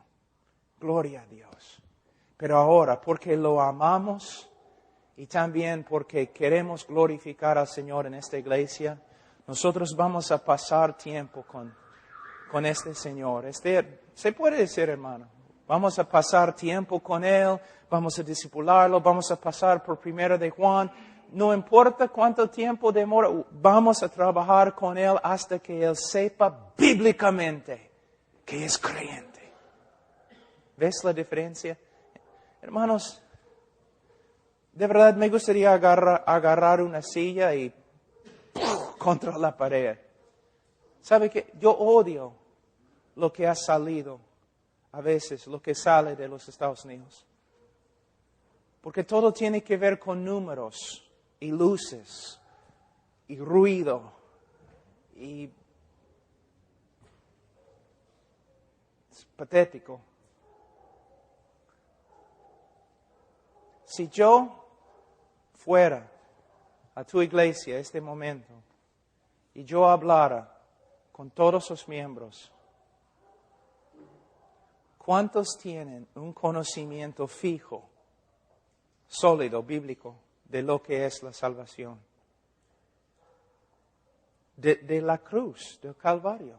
Gloria a Dios. Pero ahora, porque lo amamos y también porque queremos glorificar al Señor en esta iglesia, nosotros vamos a pasar tiempo con este Señor. Se puede decir, hermano, vamos a pasar tiempo con Él, vamos a discipularlo, vamos a pasar por 1 de Juan. no importa cuánto tiempo demora, vamos a trabajar con él hasta que él sepa bíblicamente que es creyente. ¿Ves la diferencia? Hermanos, de verdad me gustaría agarrar una silla y contra la pared. ¿Sabe qué? Yo odio lo que ha salido a veces, lo que sale de los Estados Unidos. Porque todo tiene que ver con números y luces y ruido y es patético. Si yo fuera a tu iglesia este momento y yo hablara con todos sus miembros, ¿cuántos tienen un conocimiento fijo, sólido, bíblico, de lo que es la salvación? De la cruz, del Calvario.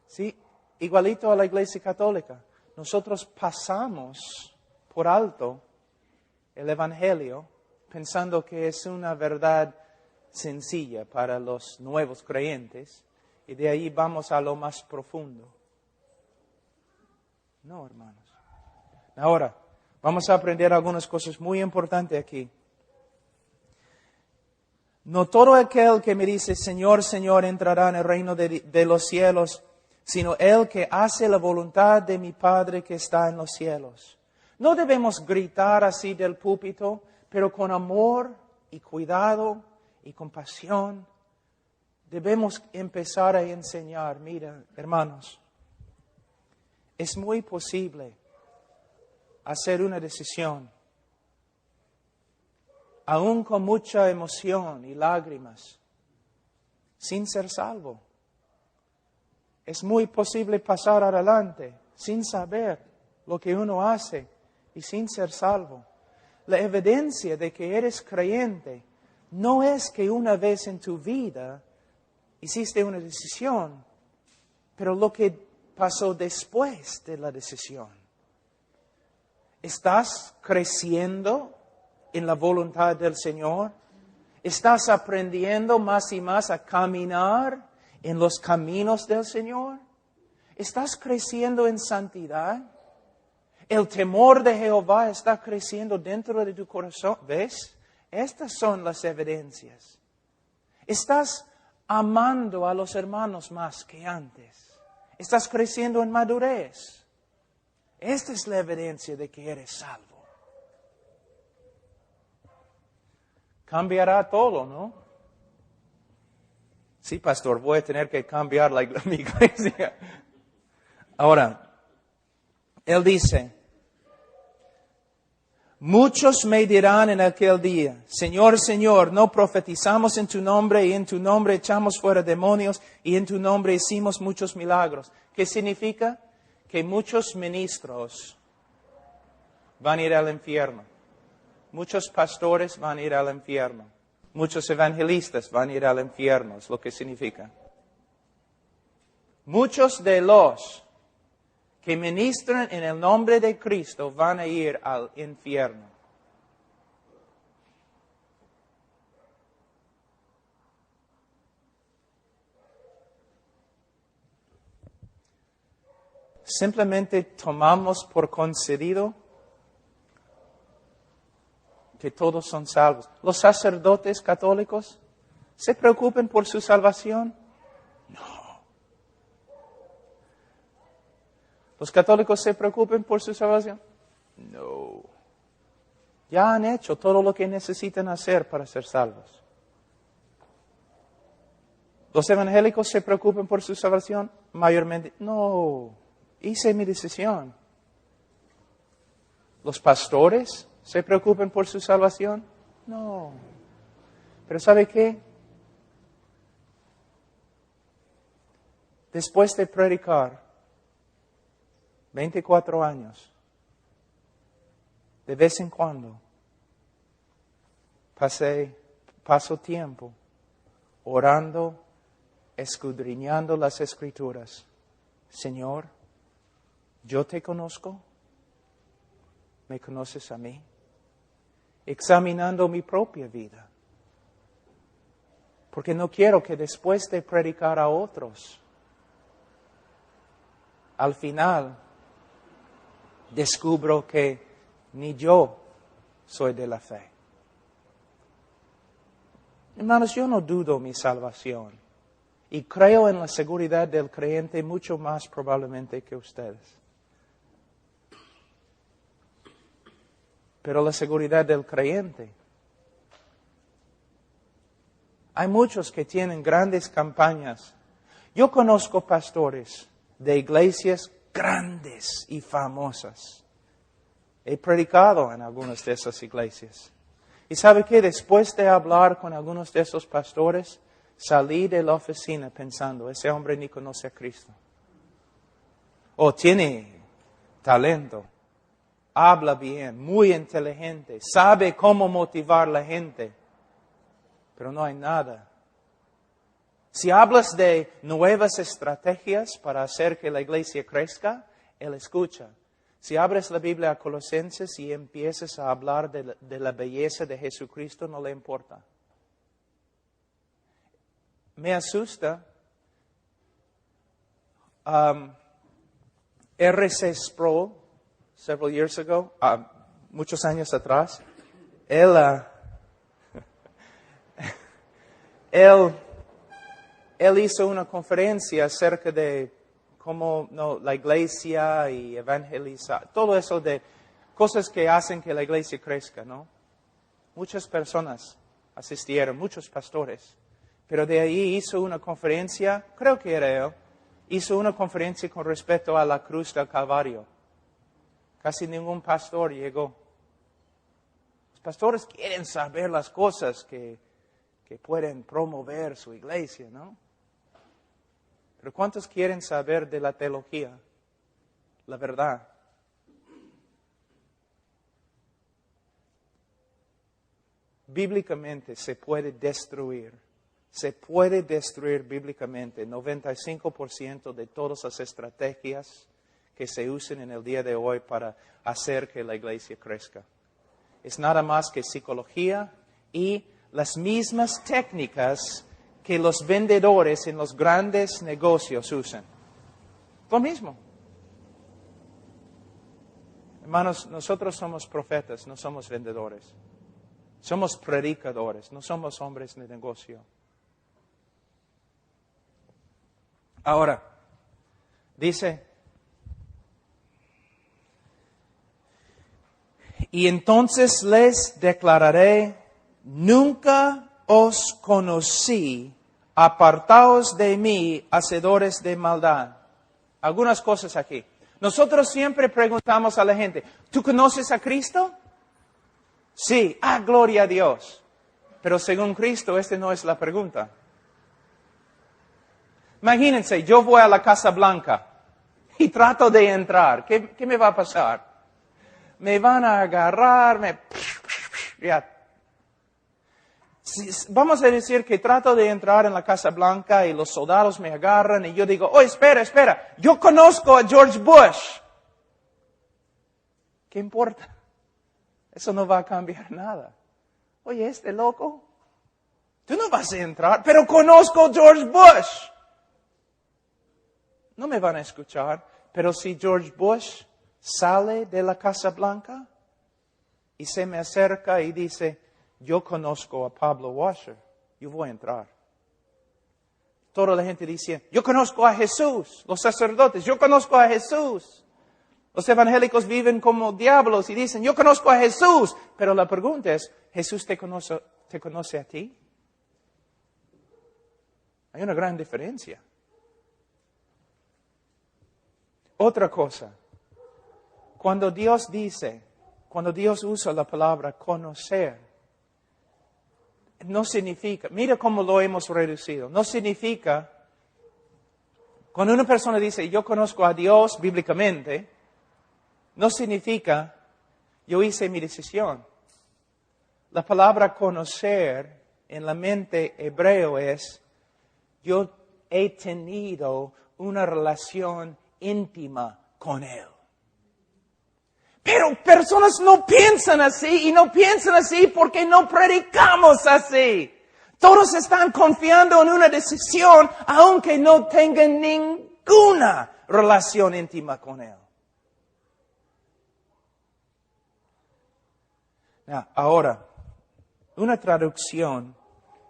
Sí, igualito a la Iglesia Católica. Nosotros pasamos por alto el Evangelio pensando que es una verdad sencilla para los nuevos creyentes y de ahí vamos a lo más profundo. No, hermanos. Ahora, vamos a aprender algunas cosas muy importantes aquí. No todo aquel que me dice, Señor, Señor, entrará en el reino de los cielos, sino el que hace la voluntad de mi Padre que está en los cielos. No debemos gritar así del púlpito, pero con amor y cuidado y compasión. Debemos empezar a enseñar. Mira, hermanos, es muy posible hacer una decisión, aún con mucha emoción y lágrimas, sin ser salvo. Es muy posible pasar adelante sin saber lo que uno hace y sin ser salvo. La evidencia de que eres creyente no es que una vez en tu vida hiciste una decisión, pero lo que pasó después de la decisión. ¿Estás creciendo en la voluntad del Señor? ¿Estás aprendiendo más y más a caminar en los caminos del Señor? ¿Estás creciendo en santidad? El temor de Jehová está creciendo dentro de tu corazón. ¿Ves? Estas son las evidencias. ¿Estás amando a los hermanos más que antes? ¿Estás creciendo en madurez? Esta es la evidencia de que eres salvo. Cambiará todo, ¿no? Sí, pastor, voy a tener que cambiar mi iglesia. Ahora, él dice, muchos me dirán en aquel día, Señor, Señor, ¿no profetizamos en tu nombre y en tu nombre echamos fuera demonios y en tu nombre hicimos muchos milagros? ¿Qué significa? Que muchos ministros van a ir al infierno. Muchos pastores van a ir al infierno. Muchos evangelistas van a ir al infierno, es lo que significa. Muchos de los que ministran en el nombre de Cristo van a ir al infierno. Simplemente tomamos por concedido que todos son salvos. ¿Los sacerdotes católicos se preocupan por su salvación? No. ¿Los católicos se preocupan por su salvación? No. Ya han hecho todo lo que necesitan hacer para ser salvos. ¿Los evangélicos se preocupan por su salvación? Mayormente, no. Hice mi decisión. ¿Los pastores se preocupan por su salvación? No. Pero ¿sabe qué? Después de predicar 24 años, de vez en cuando, paso tiempo orando, escudriñando las Escrituras. Señor, yo te conozco. ¿Me conoces a mí? Examinando mi propia vida. Porque no quiero que después de predicar a otros, al final descubro que ni yo soy de la fe. Hermanos, yo no dudo mi salvación y creo en la seguridad del creyente mucho más probablemente que ustedes. Pero la seguridad del creyente. Hay muchos que tienen grandes campañas. Yo conozco pastores de iglesias grandes y famosas. He predicado en algunas de esas iglesias. Y ¿sabe qué? Después de hablar con algunos de esos pastores, salí de la oficina pensando, ese hombre ni conoce a Cristo. O tiene talento, habla bien, muy inteligente, sabe cómo motivar a la gente, pero no hay nada. Si hablas de nuevas estrategias para hacer que la iglesia crezca, él escucha. Si abres la Biblia a Colosenses y empiezas a hablar de la belleza de Jesucristo, no le importa. Me asusta. R.C. Sproul, several years ago, muchos años atrás, él hizo una conferencia acerca de cómo la iglesia y evangelizar, todo eso de cosas que hacen que la iglesia crezca, ¿no? Muchas personas asistieron, muchos pastores, pero de ahí hizo una conferencia, creo que era él, hizo una conferencia con respecto a la cruz del Calvario. Casi ningún pastor llegó. Los pastores quieren saber las cosas que pueden promover su iglesia, ¿no? Pero ¿cuántos quieren saber de la teología? La verdad. Bíblicamente se puede destruir bíblicamente 95% de todas las estrategias que se usan en el día de hoy para hacer que la iglesia crezca. Es nada más que psicología y las mismas técnicas que los vendedores en los grandes negocios usan. Lo mismo. Hermanos, nosotros somos profetas, no somos vendedores. Somos predicadores, no somos hombres de negocio. Ahora, dice, y entonces les declararé, nunca os conocí, apartaos de mí, hacedores de maldad. Algunas cosas aquí. Nosotros siempre preguntamos a la gente, ¿tú conoces a Cristo? Sí, gloria a Dios. Pero según Cristo, esta no es la pregunta. Imagínense, yo voy a la Casa Blanca y trato de entrar. ¿Qué me va a pasar? Me van a agarrar, vamos a decir que trato de entrar en la Casa Blanca y los soldados me agarran y yo digo, espera, yo conozco a George Bush. ¿Qué importa? Eso no va a cambiar nada. Oye, este loco, tú no vas a entrar, pero conozco a George Bush. No me van a escuchar, pero si George Bush sale de la Casa Blanca y se me acerca y dice, yo conozco a Pablo Washer, yo voy a entrar. Toda la gente dice, yo conozco a Jesús, los sacerdotes, yo conozco a Jesús. Los evangélicos viven como diablos y dicen, yo conozco a Jesús. Pero la pregunta es, ¿Jesús te conoce a ti? Hay una gran diferencia. Otra cosa, cuando Dios usa la palabra conocer, no significa, mira cómo lo hemos reducido, no significa, cuando una persona dice, yo conozco a Dios bíblicamente, no significa, yo hice mi decisión. La palabra conocer en la mente hebreo es, yo he tenido una relación íntima con Él. Pero personas no piensan así y no piensan así porque no predicamos así. Todos están confiando en una decisión aunque no tengan ninguna relación íntima con Él. Ahora, una traducción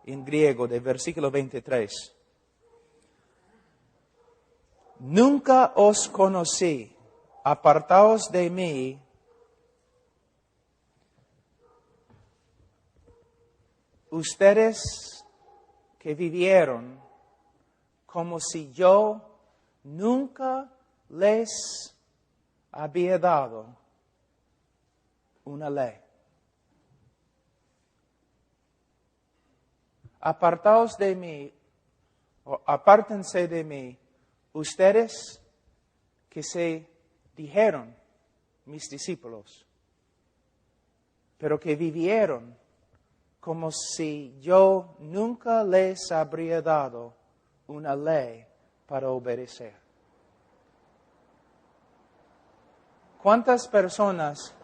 en griego del versículo 23. Nunca os conocí, apartaos de mí, ustedes que vivieron como si yo nunca les había dado una ley. Apartaos de mí, o apártense de mí, ustedes que se dijeron mis discípulos, pero que vivieron como si yo nunca les habría dado una ley para obedecer. ¿Cuántas personas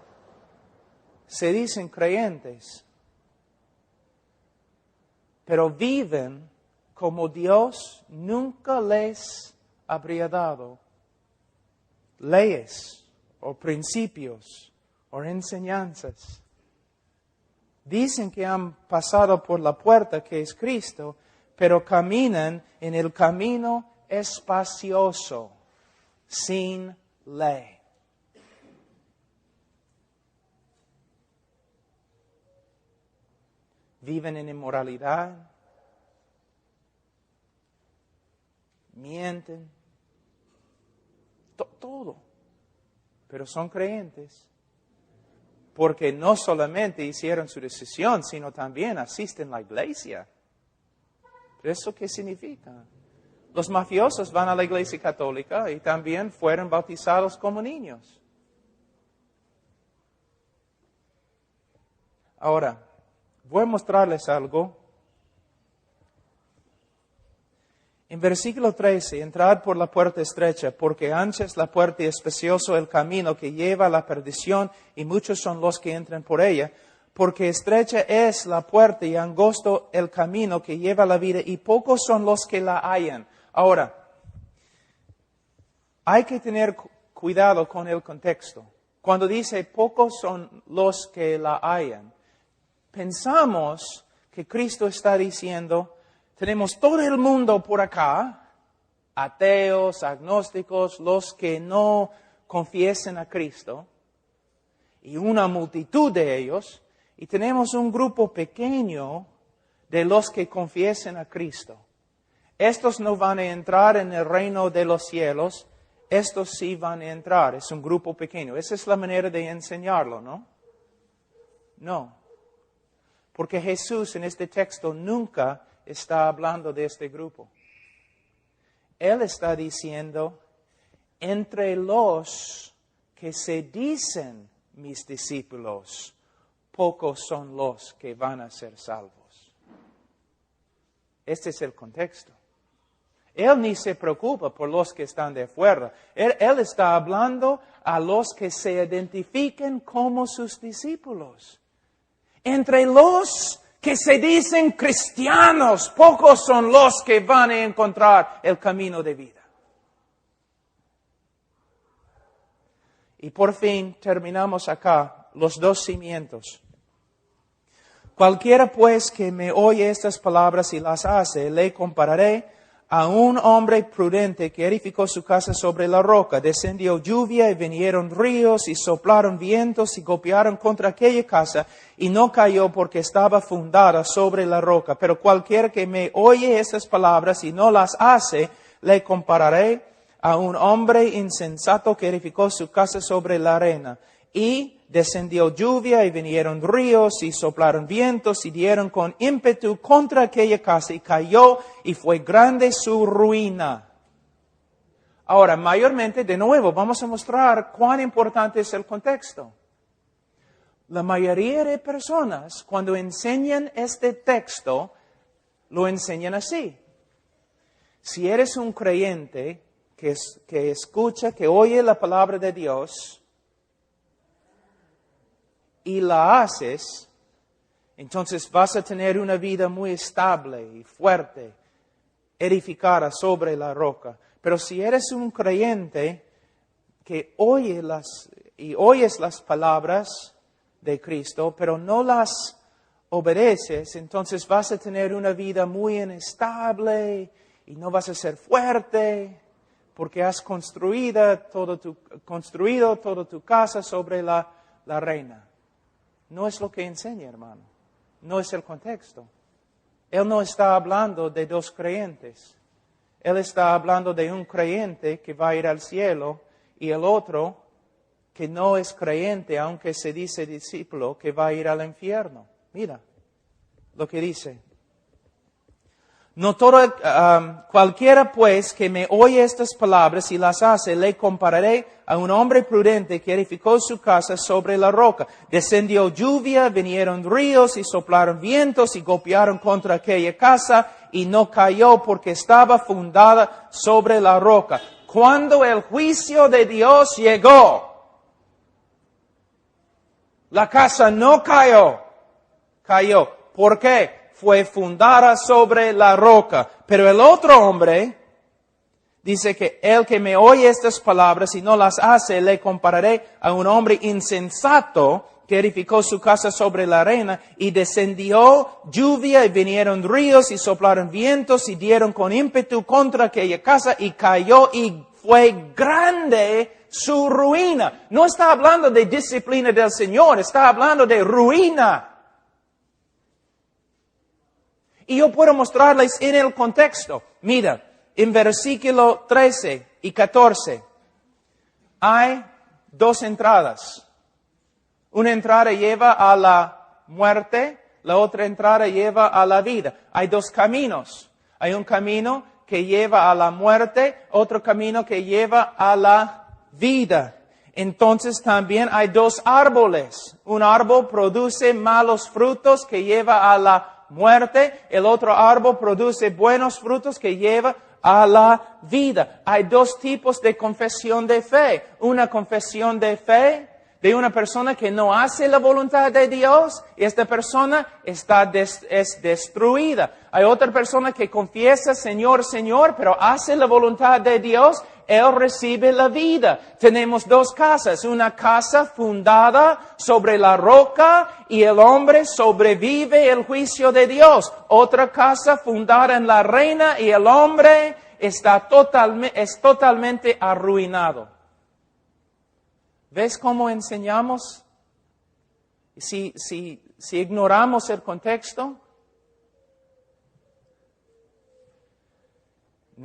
se dicen creyentes, pero viven como Dios nunca les habría dado leyes o principios o enseñanzas? Dicen que han pasado por la puerta que es Cristo, pero caminan en el camino espacioso, sin ley. Viven en inmoralidad, mienten, todo, pero son creyentes. Porque no solamente hicieron su decisión, sino también asisten a la iglesia. ¿Eso qué significa? Los mafiosos van a la iglesia católica y también fueron bautizados como niños. Ahora, voy a mostrarles algo. En versículo 13, entrad por la puerta estrecha, porque ancha es la puerta y espacioso el camino que lleva a la perdición, y muchos son los que entran por ella. Porque estrecha es la puerta y angosto el camino que lleva a la vida, y pocos son los que la hallan. Ahora, hay que tener cuidado con el contexto. Cuando dice pocos son los que la hallan, pensamos que Cristo está diciendo, tenemos todo el mundo por acá, ateos, agnósticos, los que no confiesen a Cristo, y una multitud de ellos, y tenemos un grupo pequeño de los que confiesen a Cristo. Estos no van a entrar en el reino de los cielos, estos sí van a entrar, es un grupo pequeño. Esa es la manera de enseñarlo, ¿no? No, porque Jesús en este texto nunca está hablando de este grupo. Él está diciendo, entre los que se dicen mis discípulos, pocos son los que van a ser salvos. Este es el contexto. Él ni se preocupa por los que están de afuera. Él está hablando a los que se identifiquen como sus discípulos. Entre los que se dicen cristianos, pocos son los que van a encontrar el camino de vida. Y por fin terminamos acá los dos cimientos. Cualquiera pues que me oye estas palabras y las hace, le compararé a un hombre prudente que edificó su casa sobre la roca. Descendió lluvia y vinieron ríos y soplaron vientos y golpearon contra aquella casa y no cayó porque estaba fundada sobre la roca. Pero cualquiera que me oye estas palabras y no las hace, le compararé a un hombre insensato que edificó su casa sobre la arena. Y descendió lluvia y vinieron ríos y soplaron vientos y dieron con ímpetu contra aquella casa y cayó y fue grande su ruina. Ahora, mayormente, de nuevo, vamos a mostrar cuán importante es el contexto. La mayoría de personas, cuando enseñan este texto, lo enseñan así. Si eres un creyente que escucha, que oye la palabra de Dios, y la haces, entonces vas a tener una vida muy estable y fuerte, edificada sobre la roca. Pero si eres un creyente que oyes las palabras de Cristo, pero no las obedeces, entonces vas a tener una vida muy inestable y no vas a ser fuerte porque has construido toda tu casa sobre la arena. No es lo que enseña, hermano. No es el contexto. Él no está hablando de dos creyentes. Él está hablando de un creyente que va a ir al cielo y el otro que no es creyente, aunque se dice discípulo, que va a ir al infierno. Mira lo que dice. No todo, cualquiera pues que me oye estas palabras y las hace, le compararé a un hombre prudente que edificó su casa sobre la roca. Descendió lluvia, vinieron ríos y soplaron vientos y golpearon contra aquella casa y no cayó porque estaba fundada sobre la roca. Cuando el juicio de Dios llegó, la casa no cayó. ¿Por qué? Fue fundada sobre la roca. Pero el otro hombre dice que el que me oye estas palabras y no las hace, le compararé a un hombre insensato que edificó su casa sobre la arena y descendió lluvia y vinieron ríos y soplaron vientos y dieron con ímpetu contra aquella casa y cayó y fue grande su ruina. No está hablando de disciplina del Señor, está hablando de ruina. Y yo puedo mostrarles en el contexto. Mira, en versículo 13 y 14 hay dos entradas. Una entrada lleva a la muerte, la otra entrada lleva a la vida. Hay dos caminos. Hay un camino que lleva a la muerte, otro camino que lleva a la vida. Entonces también hay dos árboles. Un árbol produce malos frutos que lleva a la muerte, el otro árbol produce buenos frutos que lleva a la vida. Hay dos tipos de confesión de fe. Una confesión de fe de una persona que no hace la voluntad de Dios, y esta persona es destruida. Hay otra persona que confiesa, Señor, Señor, pero hace la voluntad de Dios, él recibe la vida. Tenemos dos casas, una casa fundada sobre la roca y el hombre sobrevive el juicio de Dios. Otra casa fundada en la arena y el hombre es totalmente arruinado. ¿Ves cómo enseñamos? Si ignoramos el contexto,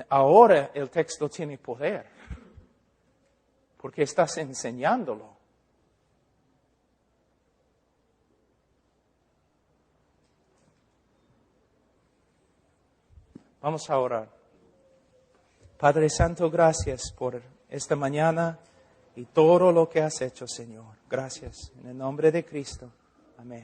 ahora el texto tiene poder, porque estás enseñándolo. Vamos a orar. Padre Santo, gracias por esta mañana y todo lo que has hecho, Señor. Gracias. En el nombre de Cristo. Amén.